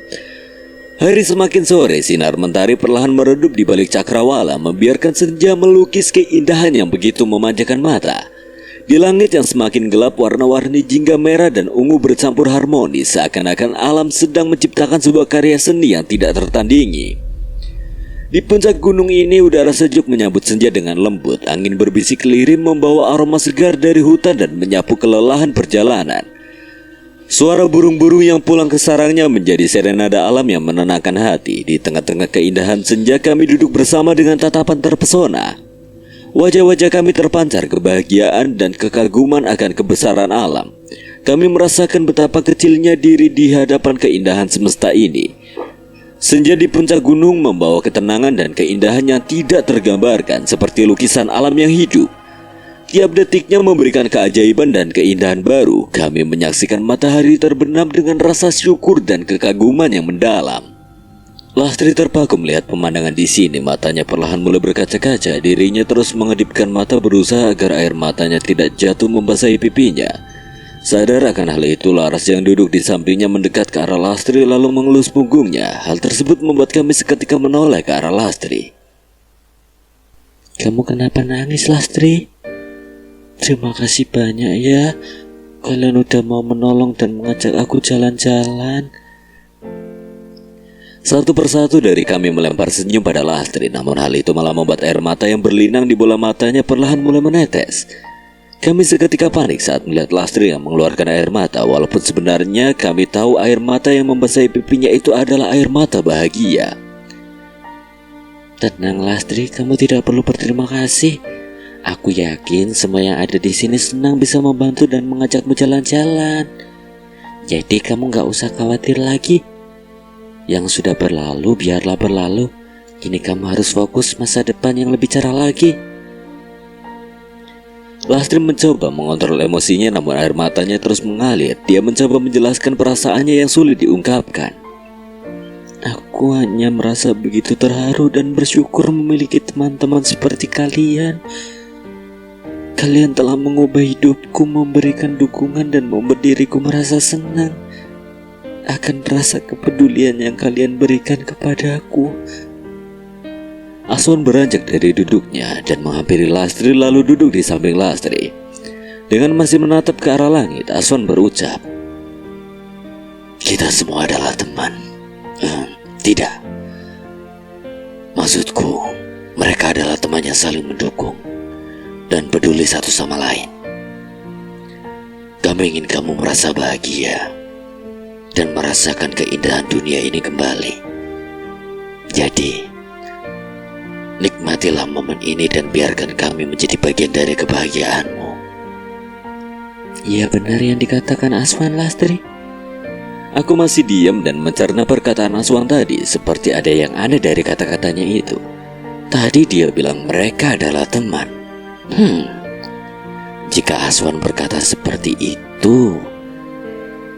A: Hari semakin sore, sinar mentari perlahan meredup di balik cakrawala, membiarkan senja melukis keindahan yang begitu memanjakan mata. Di langit yang semakin gelap, warna-warni jingga merah dan ungu bercampur harmonis, seakan-akan alam sedang menciptakan sebuah karya seni yang tidak tertandingi. Di puncak gunung ini, udara sejuk menyambut senja dengan lembut. Angin berbisik lirim membawa aroma segar dari hutan dan menyapu kelelahan perjalanan. Suara burung-burung yang pulang ke sarangnya menjadi serenada alam yang menenangkan hati. Di tengah-tengah keindahan senja, kami duduk bersama dengan tatapan terpesona. Wajah-wajah kami terpancar kebahagiaan dan kekaguman akan kebesaran alam. Kami merasakan betapa kecilnya diri di hadapan keindahan semesta ini. Senja di puncak gunung membawa ketenangan dan keindahan yang tidak tergambarkan, seperti lukisan alam yang hidup. Tiap detiknya memberikan keajaiban dan keindahan baru. Kami menyaksikan matahari terbenam dengan rasa syukur dan kekaguman yang mendalam. Lastri terpaku melihat pemandangan di sini. Matanya perlahan mulai berkaca-kaca. Dirinya terus mengedipkan mata, berusaha agar air matanya tidak jatuh membasahi pipinya. Sadar akan hal itu, Laras yang duduk di sampingnya mendekat ke arah Lastri lalu mengelus punggungnya. Hal tersebut membuat kami seketika menoleh ke arah Lastri.
C: Kamu kenapa nangis, Lastri? Terima kasih banyak ya. Kalian udah mau menolong dan mengajak aku jalan-jalan.
A: Satu persatu dari kami melempar senyum pada Lastri, namun hal itu malah membuat air mata yang berlinang di bola matanya perlahan mulai menetes. Kami seketika panik saat melihat Lastri yang mengeluarkan air mata, walaupun sebenarnya kami tahu air mata yang membasahi pipinya itu adalah air mata bahagia.
C: Tenang Lastri, kamu tidak perlu berterima kasih. Aku yakin semua yang ada di sini senang bisa membantu dan mengajakmu jalan-jalan. Jadi kamu gak usah khawatir lagi. Yang sudah berlalu biarlah berlalu. Kini kamu harus fokus masa depan yang lebih cerah lagi.
A: Lastri mencoba mengontrol emosinya, namun air matanya terus mengalir. Dia mencoba menjelaskan perasaannya yang sulit diungkapkan.
C: Aku hanya merasa begitu terharu dan bersyukur memiliki teman-teman seperti kalian. Kalian telah mengubah hidupku, memberikan dukungan dan membuat diriku merasa senang akan rasa kepedulian yang kalian berikan kepadaku.
A: Aswan beranjak dari duduknya dan menghampiri Lastri lalu duduk di samping Lastri. Dengan masih menatap ke arah langit, Aswan berucap,
B: "Kita semua adalah teman." Tidak. Maksudku, mereka adalah teman yang saling mendukung dan peduli satu sama lain. Kami ingin kamu merasa bahagia dan merasakan keindahan dunia ini kembali. Jadi, nikmatilah momen ini dan biarkan kami menjadi bagian dari kebahagiaanmu.
C: Iya benar yang dikatakan Aswan, Lastri.
A: Aku masih diam dan mencerna perkataan Aswan tadi, seperti ada yang aneh dari kata-katanya itu.
B: Tadi dia bilang mereka adalah teman. Jika Aswan berkata seperti itu,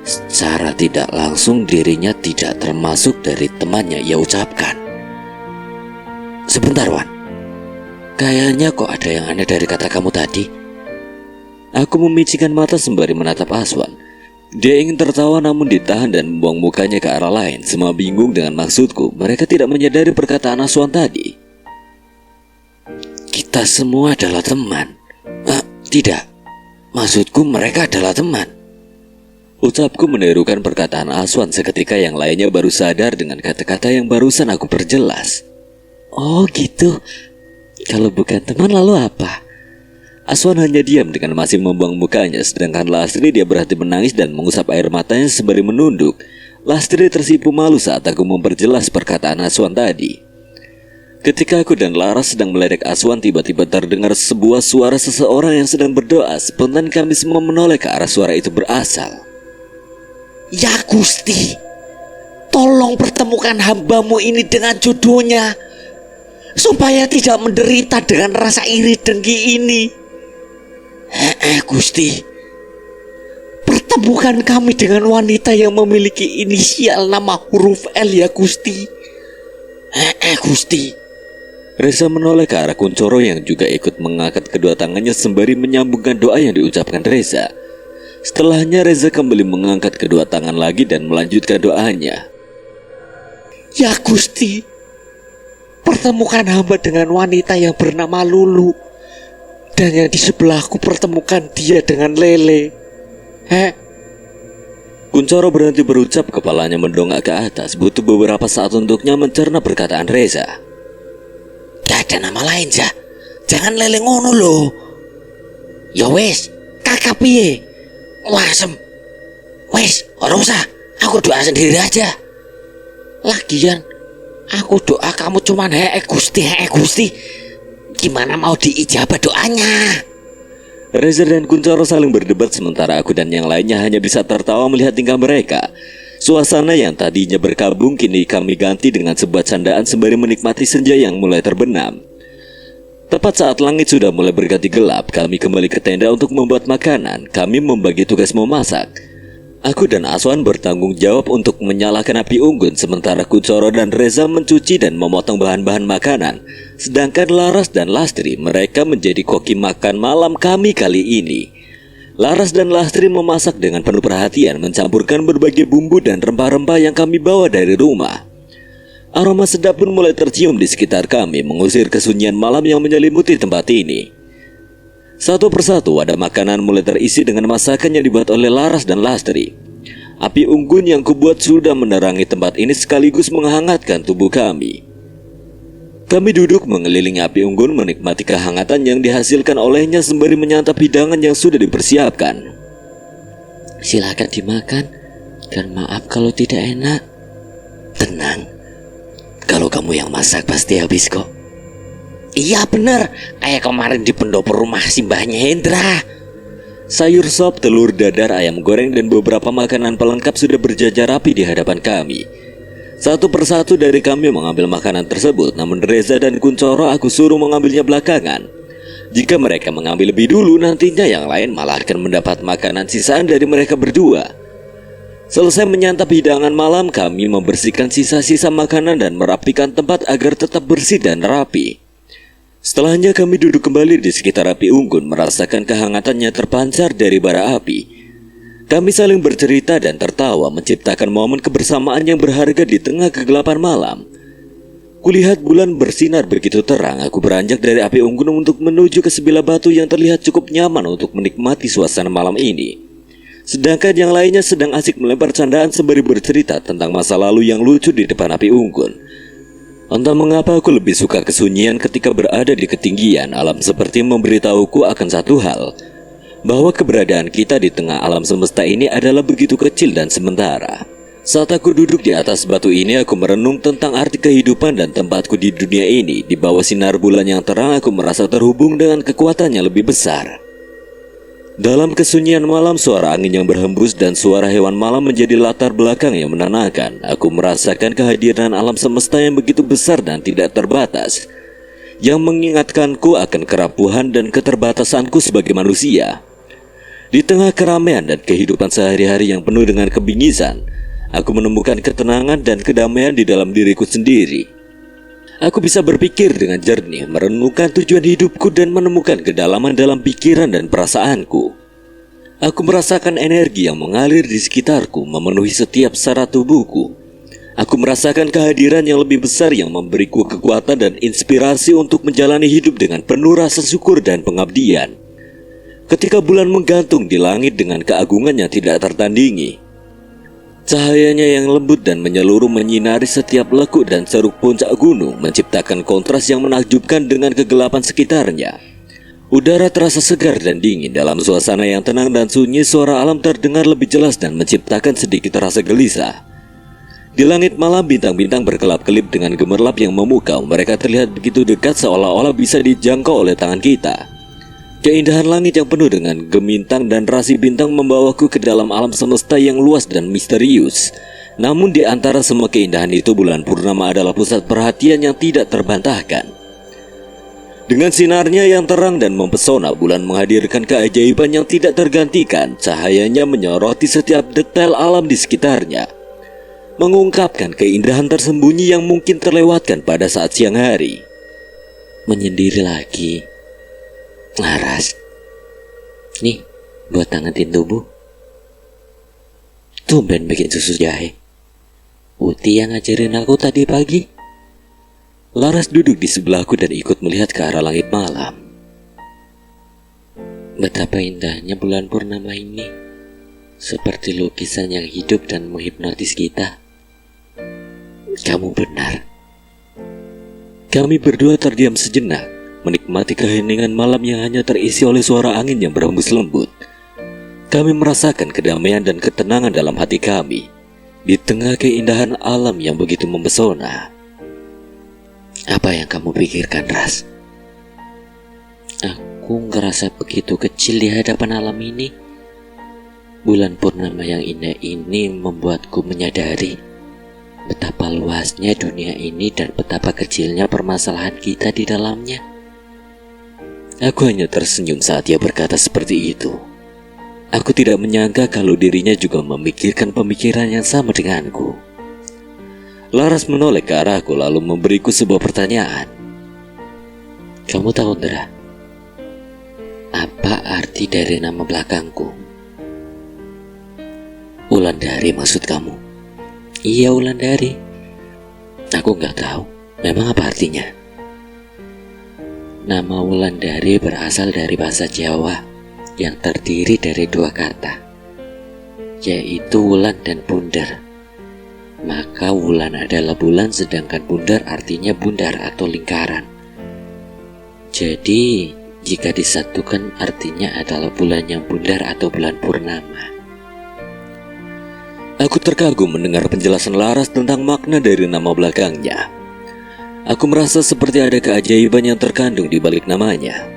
B: secara tidak langsung dirinya tidak termasuk dari temannya ia ucapkan. Sebentar Wan, kayaknya kok ada yang aneh dari kata kamu tadi.
A: Aku memicikan mata sembari menatap Aswan. Dia ingin tertawa namun ditahan dan membuang mukanya ke arah lain. Semua bingung dengan maksudku. Mereka tidak menyadari perkataan Aswan tadi.
B: Kita semua adalah teman. Tidak, maksudku mereka adalah teman.
A: Ucapku menirukan perkataan Aswan. Seketika yang lainnya baru sadar dengan kata-kata yang barusan aku perjelas.
C: Oh gitu. Kalau bukan teman lalu apa?
A: Aswan hanya diam dengan masih membuang mukanya, sedangkan Lastri dia berhenti menangis dan mengusap air matanya sembari menunduk. Lastri tersipu malu saat aku memperjelas perkataan Aswan tadi. Ketika aku dan Laras sedang meledek Aswan, tiba-tiba terdengar sebuah suara seseorang yang sedang berdoa. Spontan kami semua menoleh ke arah suara itu berasal.
B: Ya Gusti, tolong pertemukan hambamu ini dengan jodohnya, supaya tidak menderita dengan rasa iri dengki ini. Gusti, pertemukan kami dengan wanita yang memiliki inisial nama huruf L ya Gusti. Gusti.
A: Reza menoleh ke arah Kuncoro yang juga ikut mengangkat kedua tangannya sembari menyambungkan doa yang diucapkan Reza. Setelahnya Reza kembali mengangkat kedua tangan lagi dan melanjutkan doanya.
C: Ya Gusti, pertemukan hamba dengan wanita yang bernama Lulu, dan yang di sebelahku pertemukan dia dengan Lele.
A: Kuncoro berhenti berucap, kepalanya mendongak ke atas. Butuh beberapa saat untuknya mencerna perkataan Reza.
B: Gak ada nama lain, Jah. Jangan Lele ngono lho. Ya wes, kakak piye? Wasem. Wes, ora usah. Aku doa sendiri aja. Lagian, aku doa kamu cuman Gusti. Gimana mau diijabah doanya?
A: Reza dan Kuncoro saling berdebat sementara aku dan yang lainnya hanya bisa tertawa melihat tingkah mereka. Suasana yang tadinya berkabung kini kami ganti dengan sebuah candaan sembari menikmati senja yang mulai terbenam. Tepat saat langit sudah mulai berganti gelap, kami kembali ke tenda untuk membuat makanan. Kami membagi tugas memasak. Aku dan Aswan bertanggung jawab untuk menyalakan api unggun, sementara Kuncoro dan Reza mencuci dan memotong bahan-bahan makanan. Sedangkan Laras dan Lastri, mereka menjadi koki makan malam kami kali ini. Laras dan Lastri memasak dengan penuh perhatian, mencampurkan berbagai bumbu dan rempah-rempah yang kami bawa dari rumah. Aroma sedap pun mulai tercium di sekitar kami, mengusir kesunyian malam yang menyelimuti tempat ini. Satu persatu wadah makanan mulai terisi dengan masakan yang dibuat oleh Laras dan Lastri. Api unggun yang kubuat sudah menerangi tempat ini sekaligus menghangatkan tubuh kami. Kami duduk mengelilingi api unggun menikmati kehangatan yang dihasilkan olehnya sembari menyantap hidangan yang sudah dipersiapkan.
C: Silakan dimakan, dan maaf kalau tidak enak.
B: Tenang, kalau kamu yang masak pasti habis kok. Iya bener, kayak kemarin di pendopo rumah simbahnya Hendra.
A: Sayur sop, telur dadar, ayam goreng, dan beberapa makanan pelengkap sudah berjajar rapi di hadapan kami. Satu persatu dari kami mengambil makanan tersebut, namun Reza dan Kuncoro aku suruh mengambilnya belakangan. Jika mereka mengambil lebih dulu, nantinya yang lain malah akan mendapat makanan sisaan dari mereka berdua. Selesai menyantap hidangan malam, kami membersihkan sisa-sisa makanan dan merapikan tempat agar tetap bersih dan rapi. Setelahnya kami duduk kembali di sekitar api unggun, merasakan kehangatannya terpancar dari bara api. Kami saling bercerita dan tertawa, menciptakan momen kebersamaan yang berharga di tengah kegelapan malam. Kulihat bulan bersinar begitu terang. Aku beranjak dari api unggun untuk menuju ke sebilah batu yang terlihat cukup nyaman untuk menikmati suasana malam ini. Sedangkan yang lainnya sedang asik melempar candaan sembari bercerita tentang masa lalu yang lucu di depan api unggun. Entah mengapa aku lebih suka kesunyian ketika berada di ketinggian. Alam seperti memberitahuku akan satu hal, bahwa keberadaan kita di tengah alam semesta ini adalah begitu kecil dan sementara. Saat aku duduk di atas batu ini, aku merenung tentang arti kehidupan dan tempatku di dunia ini. Di bawah sinar bulan yang terang, aku merasa terhubung dengan kekuatan yang lebih besar. Dalam kesunyian malam, suara angin yang berhembus dan suara hewan malam menjadi latar belakang yang menenangkan. Aku merasakan kehadiran alam semesta yang begitu besar dan tidak terbatas, yang mengingatkanku akan kerapuhan dan keterbatasanku sebagai manusia. Di tengah keramaian dan kehidupan sehari-hari yang penuh dengan kebingisan, aku menemukan ketenangan dan kedamaian di dalam diriku sendiri. Aku bisa berpikir dengan jernih, merenungkan tujuan hidupku dan menemukan kedalaman dalam pikiran dan perasaanku. Aku merasakan energi yang mengalir di sekitarku, memenuhi setiap saraf tubuhku. Aku merasakan kehadiran yang lebih besar yang memberiku kekuatan dan inspirasi untuk menjalani hidup dengan penuh rasa syukur dan pengabdian. Ketika bulan menggantung di langit dengan keagungan yang tidak tertandingi, cahayanya yang lembut dan menyeluruh menyinari setiap lekuk dan ceruk puncak gunung, menciptakan kontras yang menakjubkan dengan kegelapan sekitarnya. Udara terasa segar dan dingin. Dalam suasana yang tenang dan sunyi, suara alam terdengar lebih jelas dan menciptakan sedikit rasa gelisah. Di langit malam, bintang-bintang berkelap-kelip dengan gemerlap yang memukau. Mereka terlihat begitu dekat, seolah-olah bisa dijangkau oleh tangan kita. Keindahan langit yang penuh dengan gemintang dan rasi bintang membawaku ke dalam alam semesta yang luas dan misterius. Namun di antara semua keindahan itu, bulan purnama adalah pusat perhatian yang tidak terbantahkan. Dengan sinarnya yang terang dan mempesona, bulan menghadirkan keajaiban yang tidak tergantikan. Cahayanya menyoroti setiap detail alam di sekitarnya, mengungkapkan keindahan tersembunyi yang mungkin terlewatkan pada saat siang hari.
C: Menyendiri lagi. Laras, nih buat hangatin tubuh. Tumben bikin susu jahe. Uti yang ngajarin aku tadi pagi.
A: Laras duduk di sebelahku dan ikut melihat ke arah langit malam.
C: Betapa indahnya bulan purnama ini, seperti lukisan yang hidup dan menghipnotis kita.
A: Kamu benar. Kami berdua terdiam sejenak, menikmati keheningan malam yang hanya terisi oleh suara angin yang berhembus lembut. Kami merasakan kedamaian dan ketenangan dalam hati kami, di tengah keindahan alam yang begitu memesona.
C: Apa yang kamu pikirkan, Ras? Aku ngerasa begitu kecil di hadapan alam ini. Bulan purnama yang indah ini membuatku menyadari betapa luasnya dunia ini dan betapa kecilnya permasalahan kita di dalamnya.
A: Aku hanya tersenyum saat ia berkata seperti itu. Aku tidak menyangka kalau dirinya juga memikirkan pemikiran yang sama denganku. Laras menoleh ke arahku lalu memberiku sebuah pertanyaan.
C: Kamu tahu, Ndra, apa arti dari nama belakangku?
A: Wulandari maksud kamu?
C: Iya, Wulandari. Aku nggak tahu. Memang apa artinya? Nama Wulandari berasal dari bahasa Jawa yang terdiri dari dua kata, yaitu wulan dan bundar. Maka wulan adalah bulan, sedangkan bundar artinya bundar atau lingkaran. Jadi, jika disatukan artinya adalah bulan yang bundar atau bulan purnama.
A: Aku terkagum mendengar penjelasan Laras tentang makna dari nama belakangnya. Aku merasa seperti ada keajaiban yang terkandung di balik namanya.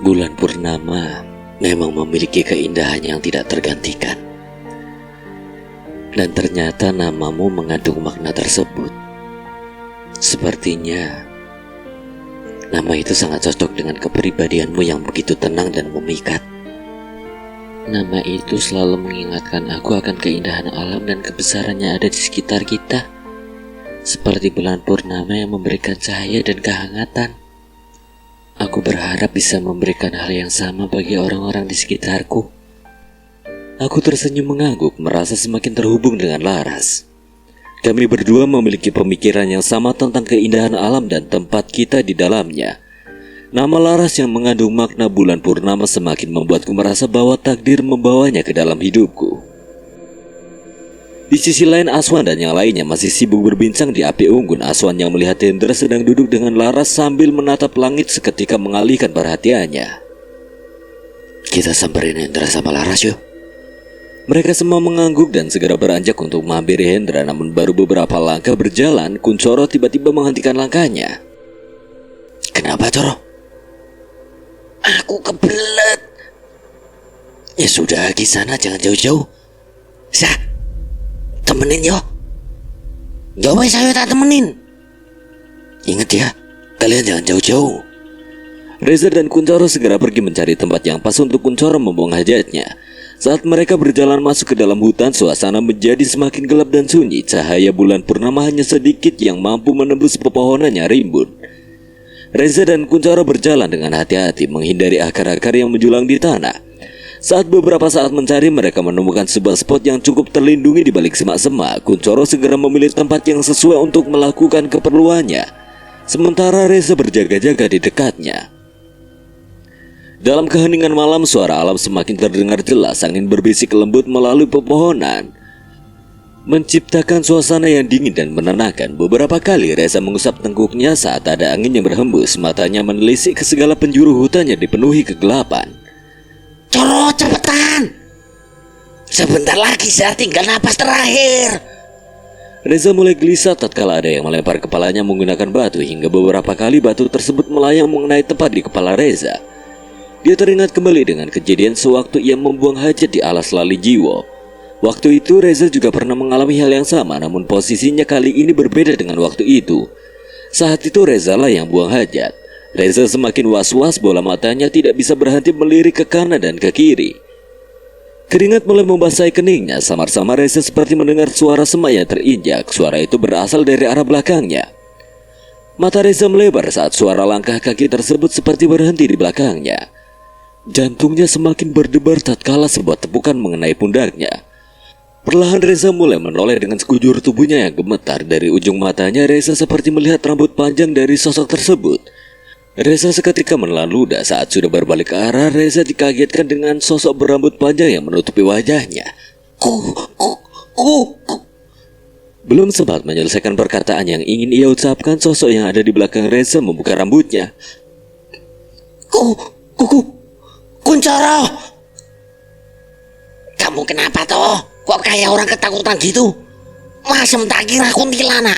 A: Bulan purnama memang memiliki keindahan yang tidak tergantikan. Dan ternyata namamu mengandung makna tersebut. Sepertinya nama itu sangat cocok dengan kepribadianmu yang begitu tenang dan memikat.
C: Nama itu selalu mengingatkan aku akan keindahan alam dan kebesarannya ada di sekitar kita, seperti bulan purnama yang memberikan cahaya dan kehangatan. Aku berharap bisa memberikan hal yang sama bagi orang-orang di sekitarku. Aku tersenyum mengangguk, merasa semakin terhubung dengan Laras. Kami berdua memiliki pemikiran yang sama tentang keindahan alam dan tempat kita di dalamnya. Nama Laras yang mengandung makna bulan purnama semakin membuatku merasa bahwa takdir membawanya ke dalam hidupku. Di sisi lain, Aswan dan yang lainnya masih sibuk berbincang di api unggun. Aswan yang melihat Hendra sedang duduk dengan Laras sambil menatap langit seketika mengalihkan perhatiannya. Kita samperin Hendra sama Laras yuk. Mereka semua mengangguk dan segera beranjak untuk menghampiri Hendra. Namun baru beberapa langkah berjalan, Kuncoro tiba-tiba menghentikan langkahnya.
B: Kenapa, Coro? Aku kebelet. Ya sudah, di sana jangan jauh-jauh. Sah, temenin yo. Jauh saya tak temenin. Ingat ya, kalian jangan jauh-jauh.
A: Reza dan Kuncoro segera pergi mencari tempat yang pas untuk Kuncoro membuang hajatnya. Saat mereka berjalan masuk ke dalam hutan, suasana menjadi semakin gelap dan sunyi. Cahaya bulan purnama hanya sedikit yang mampu menembus pepohonan yang rimbun. Reza dan Kuncoro berjalan dengan hati-hati menghindari akar-akar yang menjulang di tanah. Saat beberapa saat mencari, mereka menemukan sebuah spot yang cukup terlindungi di balik semak-semak. Kuncoro segera memilih tempat yang sesuai untuk melakukan keperluannya, sementara Reza berjaga-jaga di dekatnya. Dalam keheningan malam, suara alam semakin terdengar jelas. Angin berbisik lembut melalui pepohonan, menciptakan suasana yang dingin dan menenangkan. Beberapa kali Reza mengusap tengkuknya saat ada angin yang berhembus. Matanya menelisik ke segala penjuru hutan yang dipenuhi kegelapan.
B: Coro, cepetan. Sebentar lagi saya tinggal napas terakhir.
A: Reza mulai gelisah tatkala ada yang melempar kepalanya menggunakan batu, hingga beberapa kali batu tersebut melayang mengenai tepat di kepala Reza. Dia teringat kembali dengan kejadian sewaktu ia membuang hajat di alas Lali Jiwo. Waktu itu Reza juga pernah mengalami hal yang sama, namun posisinya kali ini berbeda dengan waktu itu. Saat itu Reza lah yang buang hajat. Reza semakin was-was, bola matanya tidak bisa berhenti melirik ke kanan dan ke kiri. Keringat mulai membasahi keningnya. Samar-samar Reza seperti mendengar suara semak yang terinjak. Suara itu berasal dari arah belakangnya. Mata Reza melebar saat suara langkah kaki tersebut seperti berhenti di belakangnya. Jantungnya semakin berdebar tatkala sebuah tepukan mengenai pundaknya. Perlahan Reza mulai menoleh dengan sekujur tubuhnya yang gemetar. Dari ujung matanya Reza seperti melihat rambut panjang dari sosok tersebut. Reza seketika menelan ludah. Saat sudah berbalik arah, Reza dikagetkan dengan sosok berambut panjang yang menutupi wajahnya. Belum sempat menyelesaikan perkataan yang ingin ia ucapkan, sosok yang ada di belakang Reza membuka rambutnya.
B: Kuncoro, kamu kenapa toh? Kok kayak orang ketakutan gitu? Masem tak kira kuntilanak,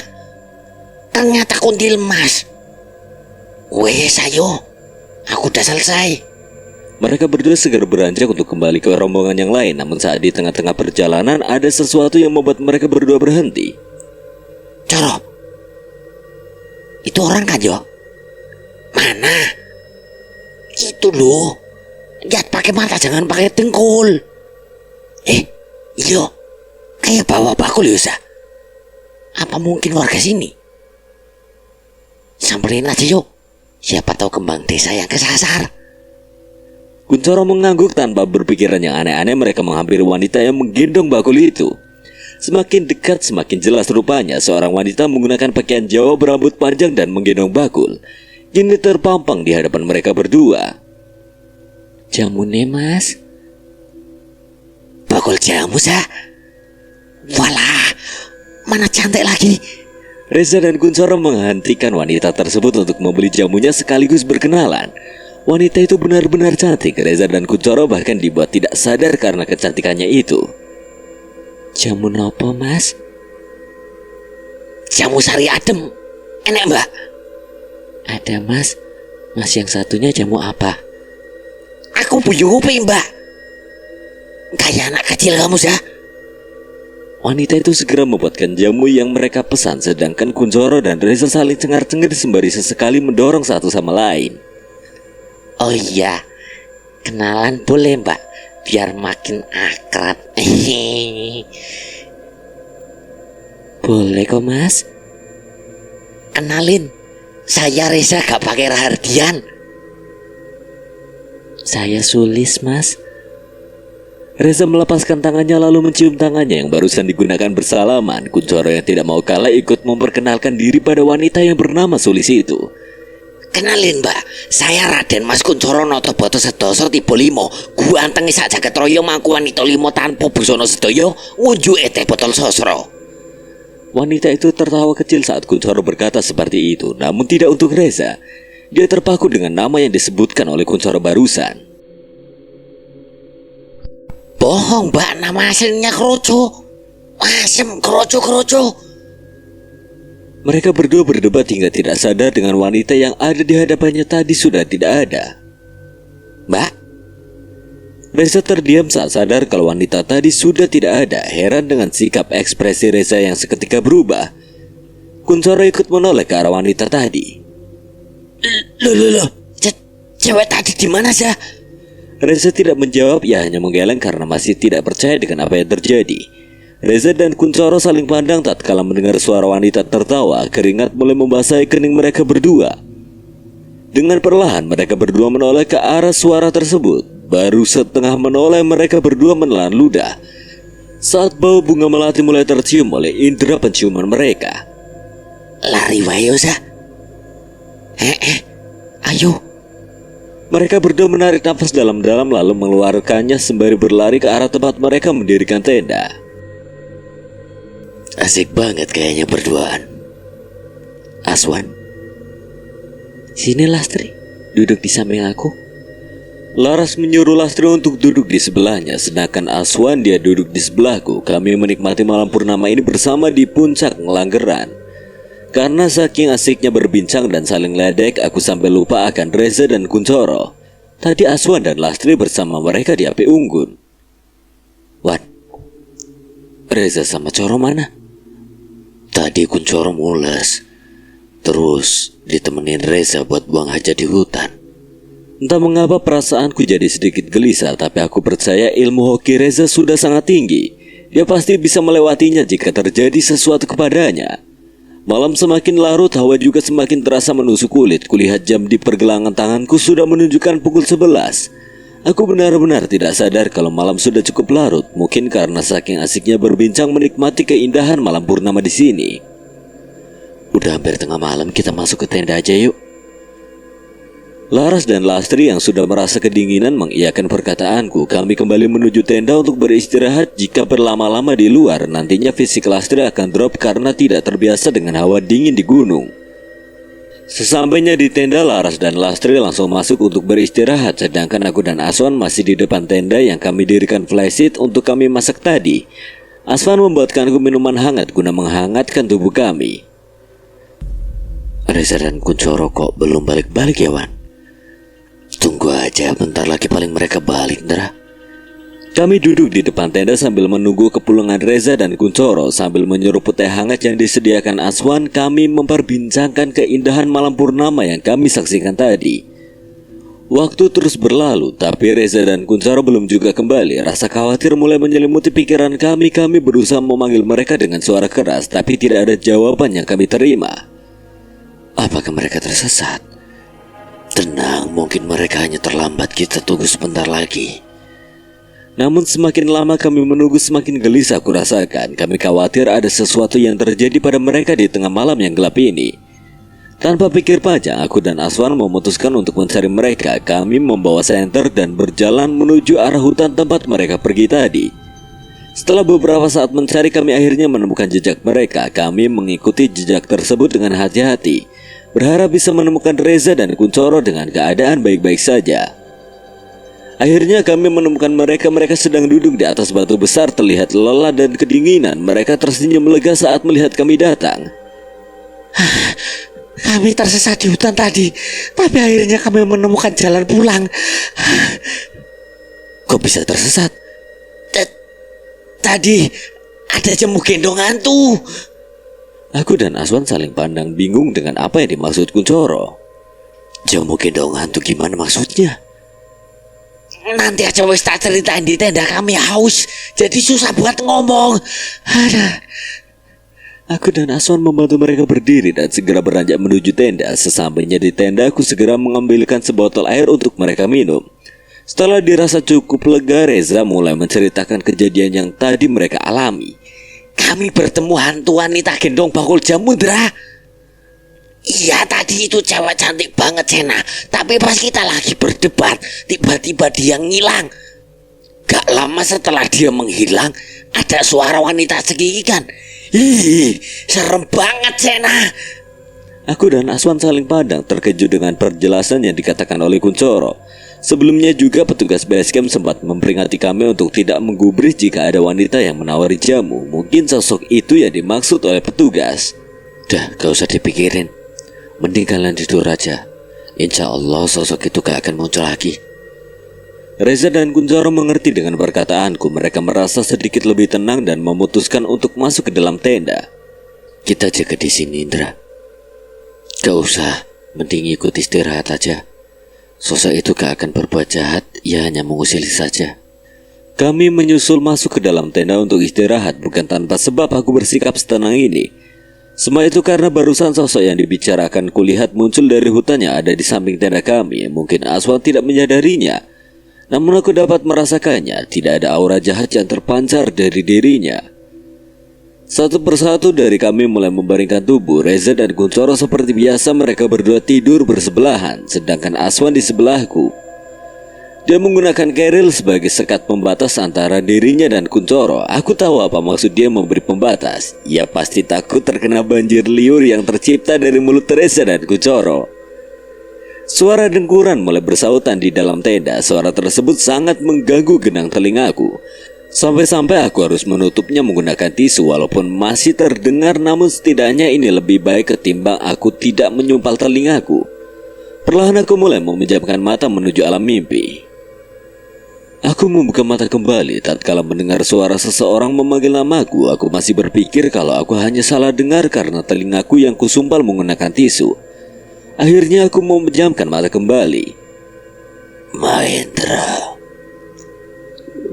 B: ternyata kuntil mas. Wes ayo, aku udah selesai.
A: Mereka berdua segera beranjak untuk kembali ke rombongan yang lain. Namun saat di tengah-tengah perjalanan ada sesuatu yang membuat mereka berdua berhenti.
B: Coro, itu orang kan Jo? Mana? Itu loh, lihat pakai mata jangan pakai dengkul. Iya, kayak bawa bakul ya Sa. Apa mungkin warga sini? Samperin aja yuk, siapa tahu kembang desa yang kesasar.
A: Kuncoro mengangguk tanpa berpikiran yang aneh-aneh. Mereka menghampiri wanita yang menggendong bakul itu. Semakin dekat semakin jelas rupanya seorang wanita menggunakan pakaian Jawa berambut panjang dan menggendong bakul. Kini terpampang di hadapan mereka berdua.
C: Jamune mas.
B: Bakul jamu Sa. Walah, mana cantik lagi.
A: Reza dan Kuncoro menghentikan wanita tersebut untuk membeli jamunya sekaligus berkenalan. Wanita itu benar-benar cantik. Reza dan Kuncoro bahkan dibuat tidak sadar karena kecantikannya itu.
C: Jamu nopo mas?
B: Jamu sari adem. Enak mbak?
C: Ada mas. Mas yang satunya jamu apa?
B: Aku buyung upi mbak. Kayak anak kecil kamu Sa.
A: Wanita itu segera membuatkan jamu yang mereka pesan. Sedangkan Kuncoro dan Reza saling cengar-cengir sembari sesekali mendorong satu sama lain.
B: Oh iya, kenalan boleh mbak, biar makin akrab.
C: Boleh kok mas.
B: Kenalin, saya Reza gak pakai Rahardian.
C: Saya Sulis mas.
A: Reza melepaskan tangannya lalu mencium tangannya yang barusan digunakan bersalaman. Kuncoro yang tidak mau kalah ikut memperkenalkan diri pada wanita yang bernama Sulis itu.
B: Kenalin mbak, saya Raden Mas Kuncoro Noto Boto Sedoso Tibo Limo. Gua antengi sak jaket royo mangku wanita limo tanpa busono sedoyo. Wunjuk teh botol sosro.
A: Wanita itu tertawa kecil saat Kuncoro berkata seperti itu. Namun tidak untuk Reza. Dia terpaku dengan nama yang disebutkan oleh Kuncoro barusan.
B: Bohong mbak, nama aslinya Kroco. Asem Kroco.
A: Mereka berdua berdebat hingga tidak sadar dengan wanita yang ada di hadapannya tadi sudah tidak ada.
B: Mbak,
A: Reza terdiam saat sadar kalau wanita tadi sudah tidak ada. Heran dengan sikap ekspresi Reza yang seketika berubah. Kuncoro ikut menoleh ke arah wanita tadi.
B: Loh, cewek tadi di mana Sa?
A: Reza tidak menjawab, ia hanya menggeleng karena masih tidak percaya dengan apa yang terjadi. Reza dan Kuncoro saling pandang tatkala mendengar suara wanita tertawa. Keringat mulai membasahi kening mereka berdua. Dengan perlahan mereka berdua menoleh ke arah suara tersebut. Baru setengah menoleh mereka berdua menelan ludah saat bau bunga melati mulai tercium oleh indera penciuman mereka.
B: Lari wayo Sa. Ayo.
A: Mereka berdua menarik nafas dalam-dalam lalu mengeluarkannya sembari berlari ke arah tempat mereka mendirikan tenda.
B: Asik banget kayaknya berduaan. Aswan,
C: Sini Lastri, duduk di samping aku.
A: Laras menyuruh Lastri untuk duduk di sebelahnya. Sedangkan Aswan dia duduk di sebelahku. Kami menikmati malam purnama ini bersama di puncak Ngelanggeran. Karena saking asiknya berbincang dan saling ledek, aku sampai lupa akan Reza dan Kuncoro. Tadi Aswan dan Lastri bersama mereka di api unggun.
B: Wan,
A: Reza sama Coro mana?
B: tadi Kuncoro mules, terus ditemenin Reza buat buang hajat di hutan.
A: Entah mengapa perasaanku jadi sedikit gelisah, tapi aku percaya ilmu hoki Reza sudah sangat tinggi. Dia pasti bisa melewatinya jika terjadi sesuatu kepadanya. Malam semakin larut, hawa juga semakin terasa menusuk kulit. Kulihat jam di pergelangan tanganku sudah menunjukkan pukul 11. Aku benar-benar tidak sadar kalau malam sudah cukup larut, mungkin karena saking asiknya berbincang menikmati keindahan malam purnama di sini.
C: Udah hampir tengah malam, kita masuk ke tenda aja yuk.
A: Laras dan Lastri yang sudah merasa kedinginan mengiyakan perkataanku. Kami kembali menuju tenda untuk beristirahat. Jika berlama-lama di luar, nantinya fisik Lastri akan drop karena tidak terbiasa dengan hawa dingin di gunung. Sesampainya di tenda, Laras dan Lastri langsung masuk untuk beristirahat, sedangkan aku dan Aswan masih di depan tenda yang kami dirikan flashlight untuk kami masak tadi. Aswan membuatkanku minuman hangat guna menghangatkan tubuh kami.
C: Reza dan Kuncoro kok belum balik-balik ya, Wan? Tunggu aja, bentar lagi paling mereka balik, Ndra.
A: Kami duduk di depan tenda sambil menunggu kepulangan Reza dan Kuncoro. Sambil menyeruput teh hangat yang disediakan Aswan, kami memperbincangkan keindahan malam purnama yang kami saksikan tadi. Waktu terus berlalu, tapi Reza dan Kuncoro belum juga kembali. Rasa khawatir mulai menyelimuti pikiran kami. Kami berusaha memanggil mereka dengan suara keras, tapi tidak ada jawaban yang kami terima.
C: Apakah mereka tersesat? Tenang, mungkin mereka hanya terlambat. Kita tunggu sebentar lagi.
A: Namun semakin lama kami menunggu, semakin gelisah aku rasakan. Kami khawatir ada sesuatu yang terjadi pada mereka di tengah malam yang gelap ini. Tanpa pikir panjang, aku dan Aswan memutuskan untuk mencari mereka. Kami membawa senter dan berjalan menuju arah hutan tempat mereka pergi tadi. Setelah beberapa saat mencari, kami akhirnya menemukan jejak mereka. Kami mengikuti jejak tersebut dengan hati-hati, berharap bisa menemukan Reza dan Kuncoro dengan keadaan baik-baik saja. Akhirnya kami menemukan mereka. Mereka sedang duduk di atas batu besar, terlihat lelah dan kedinginan. Mereka tersenyum lega saat melihat kami datang.
B: Kami tersesat di hutan tadi, tapi akhirnya kami menemukan jalan pulang.
C: Kok bisa tersesat?
B: Tadi ada jemu gendong hantu.
A: Aku dan Aswan saling pandang bingung dengan apa yang dimaksud Kuncoro.
C: Jamu gendong hantu gimana maksudnya?
B: Nanti aja wis tak ceritain, di tenda kami haus, jadi susah buat ngomong.
A: Aku dan Aswan membantu mereka berdiri dan segera beranjak menuju tenda. Sesampainya di tenda, aku segera mengambilkan sebotol air untuk mereka minum. Setelah dirasa cukup lega, Reza mulai menceritakan kejadian yang tadi mereka alami.
B: Kami bertemu hantu wanita gendong bakul jamu, Ndra. Iya, tadi itu cewek cantik banget, Sena. Tapi pas kita lagi berdebat, tiba-tiba dia ngilang. Gak lama setelah dia menghilang, ada suara wanita cekikikan. Ih, serem banget, Sena.
A: Aku dan Aswan saling pandang, terkejut dengan perjelasan yang dikatakan oleh Kuncoro. Sebelumnya juga petugas basecamp sempat memperingati kami untuk tidak menggubris jika ada wanita yang menawari jamu. Mungkin sosok itu yang dimaksud oleh petugas.
C: Dah, gak usah dipikirin. Mending kalian tidur aja. Insya Allah sosok itu gak akan muncul lagi.
A: Reza dan Kuncoro mengerti dengan perkataanku. Mereka merasa sedikit lebih tenang dan memutuskan untuk masuk ke dalam tenda.
C: Kita jaga di sini, Indra. Gak usah, mending ikut istirahat aja. Sosok itu gak akan berbuat jahat, ia hanya mengusili saja.
A: Kami menyusul masuk ke dalam tenda untuk istirahat. Bukan tanpa sebab aku bersikap setenang ini. Semua itu karena barusan sosok yang dibicarakan kulihat muncul dari hutan yang ada di samping tenda kami. Mungkin Aswan tidak menyadarinya, namun aku dapat merasakannya. Tidak ada aura jahat yang terpancar dari dirinya. Satu persatu dari kami mulai membaringkan tubuh. Reza dan Kuncoro seperti biasa, mereka berdua tidur bersebelahan, sedangkan Aswan di sebelahku. Dia menggunakan keril sebagai sekat pembatas antara dirinya dan Kuncoro. Aku tahu apa maksud dia memberi pembatas. Ia pasti takut terkena banjir liur yang tercipta dari mulut Reza dan Kuncoro. Suara dengkuran mulai bersautan di dalam tenda. Suara tersebut sangat mengganggu genang telingaku. Sampai-sampai aku harus menutupnya menggunakan tisu. Walaupun masih terdengar, namun setidaknya ini lebih baik ketimbang aku tidak menyumpal telingaku. Perlahan aku mulai memejamkan mata menuju alam mimpi. Aku membuka mata kembali tatkala mendengar suara seseorang memanggil namaku. Aku masih berpikir kalau aku hanya salah dengar karena telingaku yang kusumpal menggunakan tisu. Akhirnya aku memejamkan mata kembali.
C: Mahendra.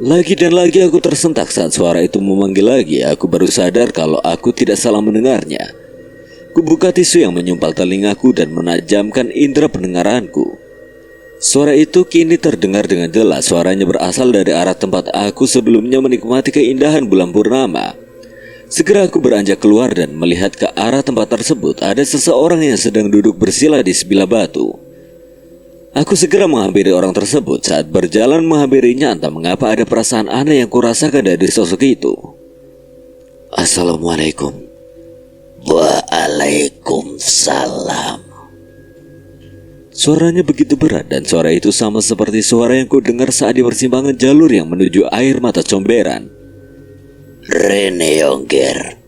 A: Lagi dan lagi aku tersentak saat suara itu memanggil lagi. Aku baru sadar kalau aku tidak salah mendengarnya. Kubuka tisu yang menyumpal telingaku dan menajamkan indera pendengaranku. Suara itu kini terdengar dengan jelas. Suaranya berasal dari arah tempat aku sebelumnya menikmati keindahan bulan purnama. Segera aku beranjak keluar dan melihat ke arah tempat tersebut. Ada seseorang yang sedang duduk bersila di sebilah batu. Aku segera menghampiri orang tersebut. Saat berjalan menghampirinya, entah mengapa ada perasaan aneh yang kurasakan dari sosok itu.
C: Assalamualaikum.
B: Waalaikumsalam.
A: Suaranya begitu berat dan suara itu sama seperti suara yang ku dengar saat di persimpangan jalur yang menuju air mata comberan.
B: Rene Yongger.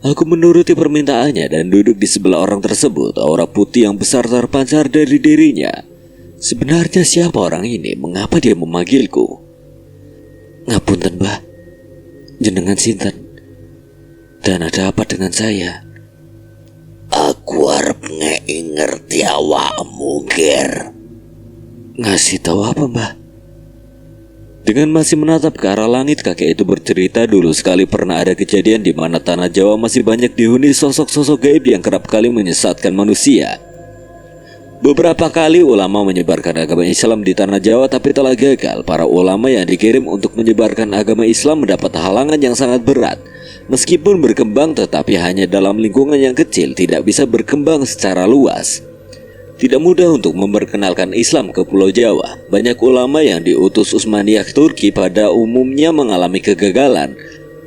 A: Aku menuruti permintaannya dan duduk di sebelah orang tersebut. Aura putih yang besar terpancar dari dirinya. Sebenarnya siapa orang ini? Mengapa dia memanggilku?
C: Ngapunten, Mbah. Jenengan sinten? Dan ada apa dengan saya?
B: Aku harap ngerti awakmu, Ger.
C: Ngasih tahu apa, Mbah?
A: Dengan masih menatap ke arah langit, kakek itu bercerita dulu sekali pernah ada kejadian di mana tanah Jawa masih banyak dihuni sosok-sosok gaib yang kerap kali menyesatkan manusia. Beberapa kali ulama menyebarkan agama Islam di tanah Jawa tapi telah gagal. Para ulama yang dikirim untuk menyebarkan agama Islam mendapat halangan yang sangat berat. Meskipun berkembang tetapi hanya dalam lingkungan yang kecil, tidak bisa berkembang secara luas. Tidak mudah untuk memperkenalkan Islam ke Pulau Jawa. Banyak ulama yang diutus Utsmaniyah Turki pada umumnya mengalami kegagalan.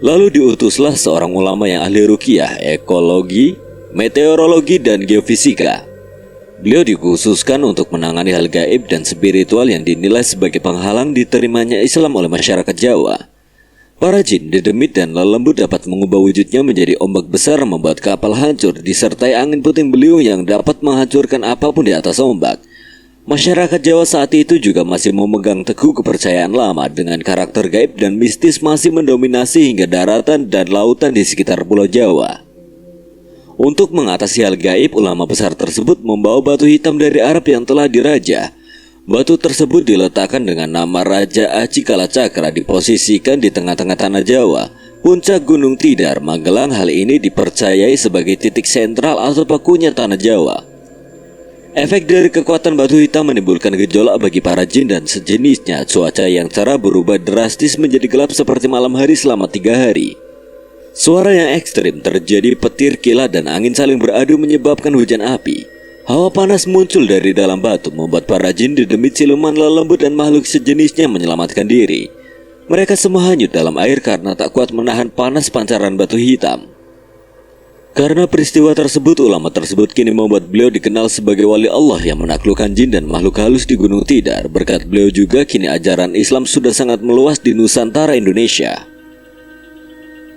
A: Lalu diutuslah seorang ulama yang ahli ruqyah, ekologi, meteorologi, dan geofisika. Beliau dikhususkan untuk menangani hal gaib dan spiritual yang dinilai sebagai penghalang diterimanya Islam oleh masyarakat Jawa. Para jin, dedemit, dan lelembut dapat mengubah wujudnya menjadi ombak besar membuat kapal hancur disertai angin puting beliung yang dapat menghancurkan apapun di atas ombak. Masyarakat Jawa saat itu juga masih memegang teguh kepercayaan lama dengan karakter gaib dan mistis masih mendominasi hingga daratan dan lautan di sekitar Pulau Jawa. Untuk mengatasi hal gaib, ulama besar tersebut membawa batu hitam dari Arab yang telah dirajah. Batu tersebut diletakkan dengan nama Raja Aci Kalacakra, diposisikan di tengah-tengah tanah Jawa, puncak Gunung Tidar, Magelang. Hal ini dipercayai sebagai titik sentral atau pakunya tanah Jawa. Efek dari kekuatan batu hitam menimbulkan gejolak bagi para jin dan sejenisnya. Cuaca yang cerah berubah drastis menjadi gelap seperti malam hari selama 3 hari. Suara yang ekstrim terjadi, petir, kilat, dan angin saling beradu menyebabkan hujan api. Hawa panas muncul dari dalam batu membuat para jin, dedemit, siluman, lelembut, dan makhluk sejenisnya menyelamatkan diri. Mereka semua hanyut dalam air karena tak kuat menahan panas pancaran batu hitam. Karena peristiwa tersebut, ulama tersebut kini membuat beliau dikenal sebagai wali Allah yang menaklukkan jin dan makhluk halus di Gunung Tidar. Berkat beliau juga kini ajaran Islam sudah sangat meluas di Nusantara Indonesia.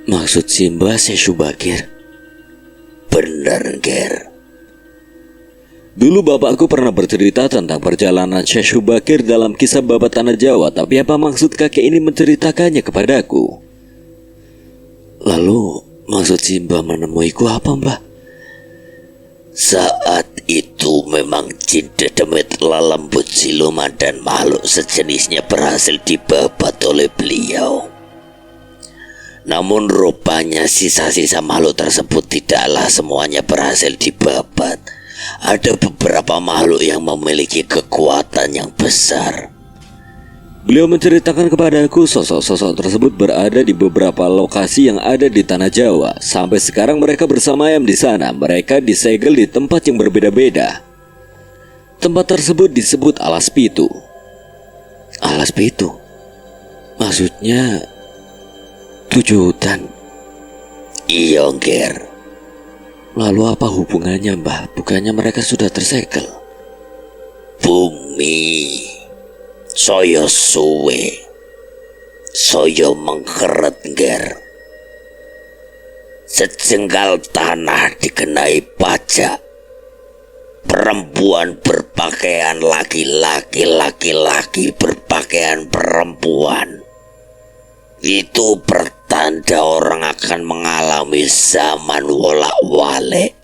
C: Maksud Simbah Syekh Syubakir?
B: Bener, Ger.
A: Dulu bapakku pernah bercerita tentang perjalanan Syekh Syubakir dalam kisah Babat Tanah Jawa. Tapi apa maksud kakek ini menceritakannya kepadaku?
C: Lalu maksud Simbah menemuiku apa, Mbah?
B: Saat itu memang jin, dedemit, lelembut, siluman, dan makhluk sejenisnya berhasil dibabat oleh beliau. Namun rupanya sisa-sisa makhluk tersebut tidaklah semuanya berhasil dibabat. Ada beberapa makhluk yang memiliki kekuatan yang besar.
A: Beliau menceritakan kepadaku sosok-sosok tersebut berada di beberapa lokasi yang ada di tanah Jawa. Sampai sekarang mereka bersemayam di sana. Mereka disegel di tempat yang berbeda-beda. Tempat tersebut disebut Alas Pitu.
C: Alas Pitu? Maksudnya 7 hutan?
B: Iya, Ger.
C: Lalu apa hubungannya, Mbah? Bukannya mereka sudah tersegel?
B: Bumi saya suwe, saya mengkeret, Ger. Sejengkal tanah dikenai pajak. Perempuan berpakaian laki-laki, laki-laki berpakaian perempuan. Itu pertanda orang akan mengalami zaman wolak-walik.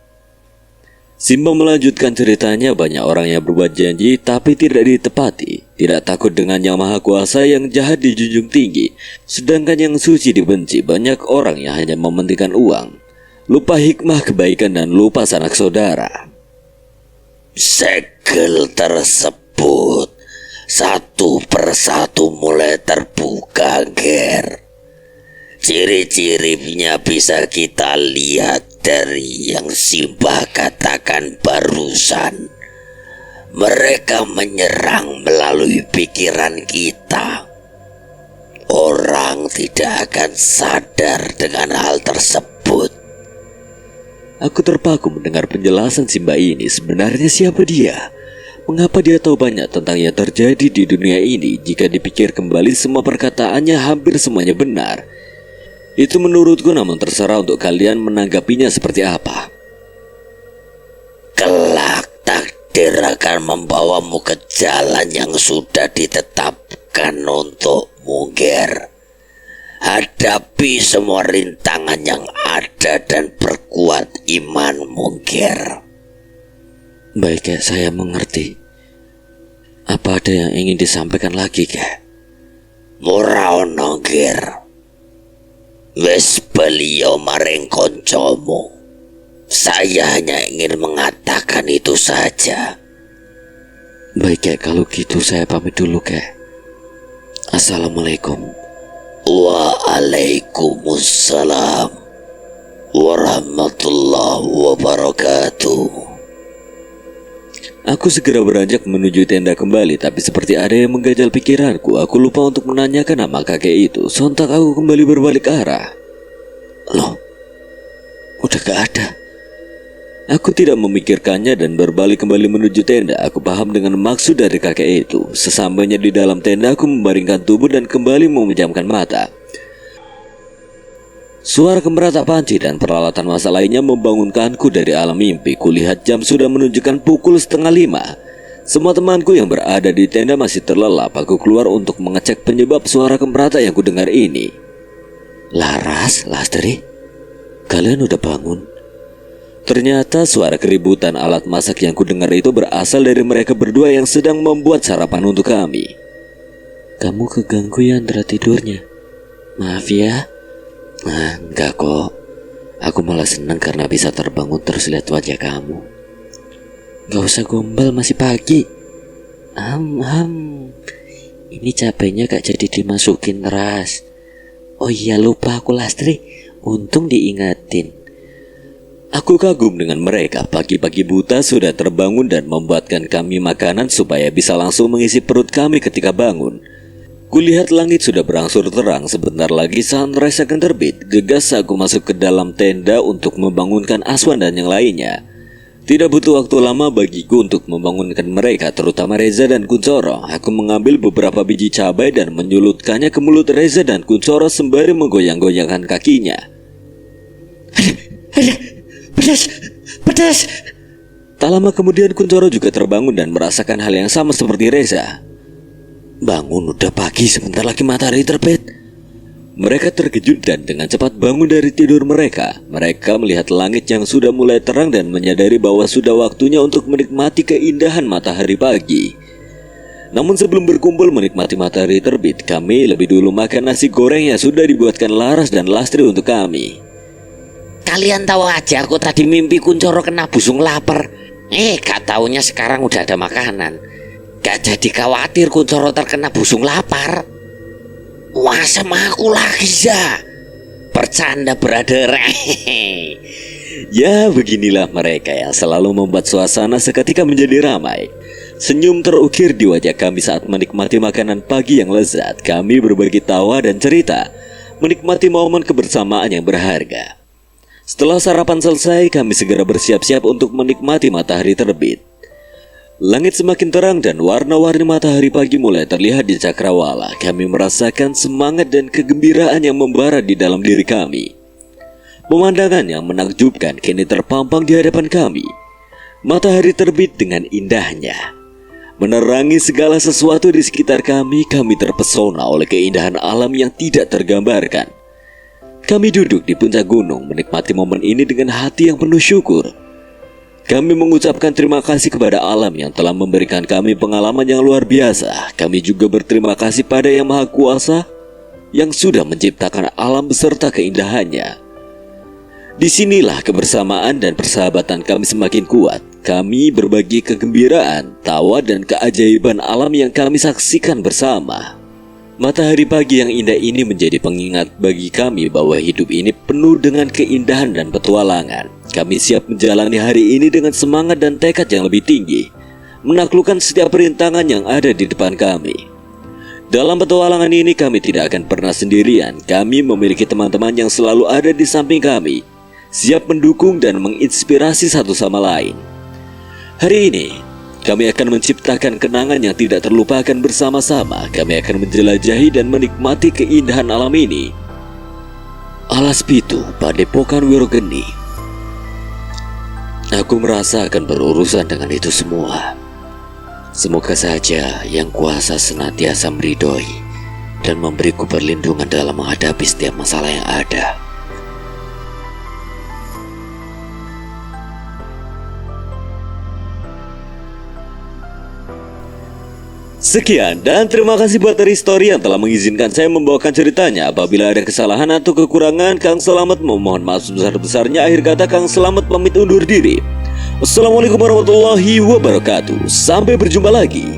A: Simbah melanjutkan ceritanya, banyak orang yang berbuat janji tapi tidak ditepati. Tidak takut dengan Yang Maha Kuasa, yang jahat dijunjung tinggi, sedangkan yang suci dibenci. Banyak orang yang hanya mementingkan uang, lupa hikmah kebaikan dan lupa sanak saudara.
B: Segel tersebut tersebut satu persatu mulai terbuka, Ger. Ciri-cirinya bisa kita lihat dari yang Simbah katakan barusan. Mereka menyerang melalui pikiran kita. Orang tidak akan sadar dengan hal tersebut.
A: Aku terpaku mendengar penjelasan Simbah ini. Sebenarnya siapa dia? Mengapa dia tahu banyak tentang yang terjadi di dunia ini? Jika dipikir kembali, semua perkataannya hampir semuanya benar. Itu menurutku, namun terserah untuk kalian menanggapinya seperti apa.
B: Kelak takdir akan membawamu ke jalan yang sudah ditetapkan untukmu, Ger. Hadapi semua rintangan yang ada dan perkuat imanmu, Ger.
C: Baik, saya mengerti. Apa ada yang ingin disampaikan lagi, Kek?
B: Muraono, Ger. Wes beliau maring koncomu. Saya hanya ingin mengatakan itu saja.
C: Baik, Kek, kalau gitu saya pamit dulu, Kek. Assalamualaikum.
B: Waalaikumsalam warahmatullahi wabarakatuh.
A: Aku segera beranjak menuju tenda kembali, tapi seperti ada yang menggajal pikiranku. Aku lupa untuk menanyakan nama kakek itu. Sontak aku kembali berbalik arah. Loh, udah gak ada. Aku tidak memikirkannya dan berbalik kembali menuju tenda. Aku paham dengan maksud dari kakek itu. Sesampainya di dalam tenda, aku membaringkan tubuh dan kembali memejamkan mata. Suara kemerata panci dan peralatan masak lainnya membangunkanku dari alam mimpi. Kulihat jam sudah menunjukkan pukul 4:30. Semua temanku yang berada di tenda masih terlelap. Aku keluar untuk mengecek penyebab suara kemerata yang kudengar ini. Laras, Lastri, kalian udah bangun? Ternyata suara keributan alat masak yang kudengar itu berasal dari mereka berdua yang sedang membuat sarapan untuk kami. Kamu keganggu ya antara tidurnya? Maaf ya. Nah, enggak kok. Aku malah senang karena bisa terbangun terus lihat wajah kamu. Gak usah gombal, masih pagi. Ini capeknya gak jadi dimasukin ras. Oh iya, lupa aku, Lastri. Untung diingatin. Aku kagum dengan mereka. Pagi-pagi buta sudah terbangun dan membuatkan kami makanan supaya bisa langsung mengisi perut kami ketika bangun. Kulihat langit sudah berangsur terang. Sebentar lagi sunrise akan terbit. Gegas aku masuk ke dalam tenda untuk membangunkan Aswan dan yang lainnya. Tidak butuh waktu lama bagiku untuk membangunkan mereka, terutama Reza dan Kuncoro. Aku mengambil beberapa biji cabai dan menyulutkannya ke mulut Reza dan Kuncoro sembari menggoyang-goyangkan kakinya. Pedas. Tak lama kemudian Kuncoro juga terbangun dan merasakan hal yang sama seperti Reza. Bangun, udah pagi, sebentar lagi matahari terbit. Mereka terkejut dan dengan cepat bangun dari tidur mereka. Mereka melihat langit yang sudah mulai terang dan menyadari bahwa sudah waktunya untuk menikmati keindahan matahari pagi. Namun sebelum berkumpul menikmati matahari terbit, kami lebih dulu makan nasi goreng yang sudah dibuatkan Laras dan Lastri untuk kami.
B: Kalian tahu aja aku tadi mimpi Kuncoro kena busung lapar. Gak taunya sekarang udah ada makanan. Gak jadi khawatir Kuncoro terkena busung lapar. Wah, sama aku lagi ya. Bercanda, brother.
A: Ya, beginilah mereka yang selalu membuat suasana seketika menjadi ramai. Senyum terukir di wajah kami saat menikmati makanan pagi yang lezat. Kami berbagi tawa dan cerita, menikmati momen kebersamaan yang berharga. Setelah sarapan selesai, kami segera bersiap-siap untuk menikmati matahari terbit. Langit semakin terang dan warna-warni matahari pagi mulai terlihat di cakrawala. Kami merasakan semangat dan kegembiraan yang membara di dalam diri kami. Pemandangan yang menakjubkan kini terpampang di hadapan kami. Matahari terbit dengan indahnya, menerangi segala sesuatu di sekitar kami. Kami terpesona oleh keindahan alam yang tidak tergambarkan. Kami duduk di puncak gunung menikmati momen ini dengan hati yang penuh syukur. Kami mengucapkan terima kasih kepada alam yang telah memberikan kami pengalaman yang luar biasa. Kami juga berterima kasih pada Yang Maha Kuasa yang sudah menciptakan alam beserta keindahannya. Disinilah kebersamaan dan persahabatan kami semakin kuat. kami berbagi kegembiraan, tawa dan keajaiban alam yang kami saksikan bersama. Matahari pagi yang indah ini menjadi pengingat bagi kami bahwa hidup ini penuh dengan keindahan dan petualangan. Kami siap menjalani hari ini dengan semangat dan tekad yang lebih tinggi, menaklukkan setiap rintangan yang ada di depan kami. Dalam petualangan ini kami tidak akan pernah sendirian. Kami memiliki teman-teman yang selalu ada di samping kami, siap mendukung dan menginspirasi satu sama lain. Hari ini kami akan menciptakan kenangan yang tidak terlupakan bersama-sama. Kami akan menjelajahi dan menikmati keindahan alam ini. Alas Pitu, Padepokan Wirogeni. Aku merasa akan berurusan dengan itu semua. Semoga saja Yang Kuasa senantiasa meridhoi dan memberiku perlindungan dalam menghadapi setiap masalah yang ada. Sekian dan terima kasih buat dari Story yang telah mengizinkan saya membawakan ceritanya. Apabila ada kesalahan atau kekurangan, Kang Selamat memohon maaf sebesar-besarnya. Akhir kata, Kang Selamat pamit undur diri. Wassalamualaikum warahmatullahi wabarakatuh. Sampai berjumpa lagi.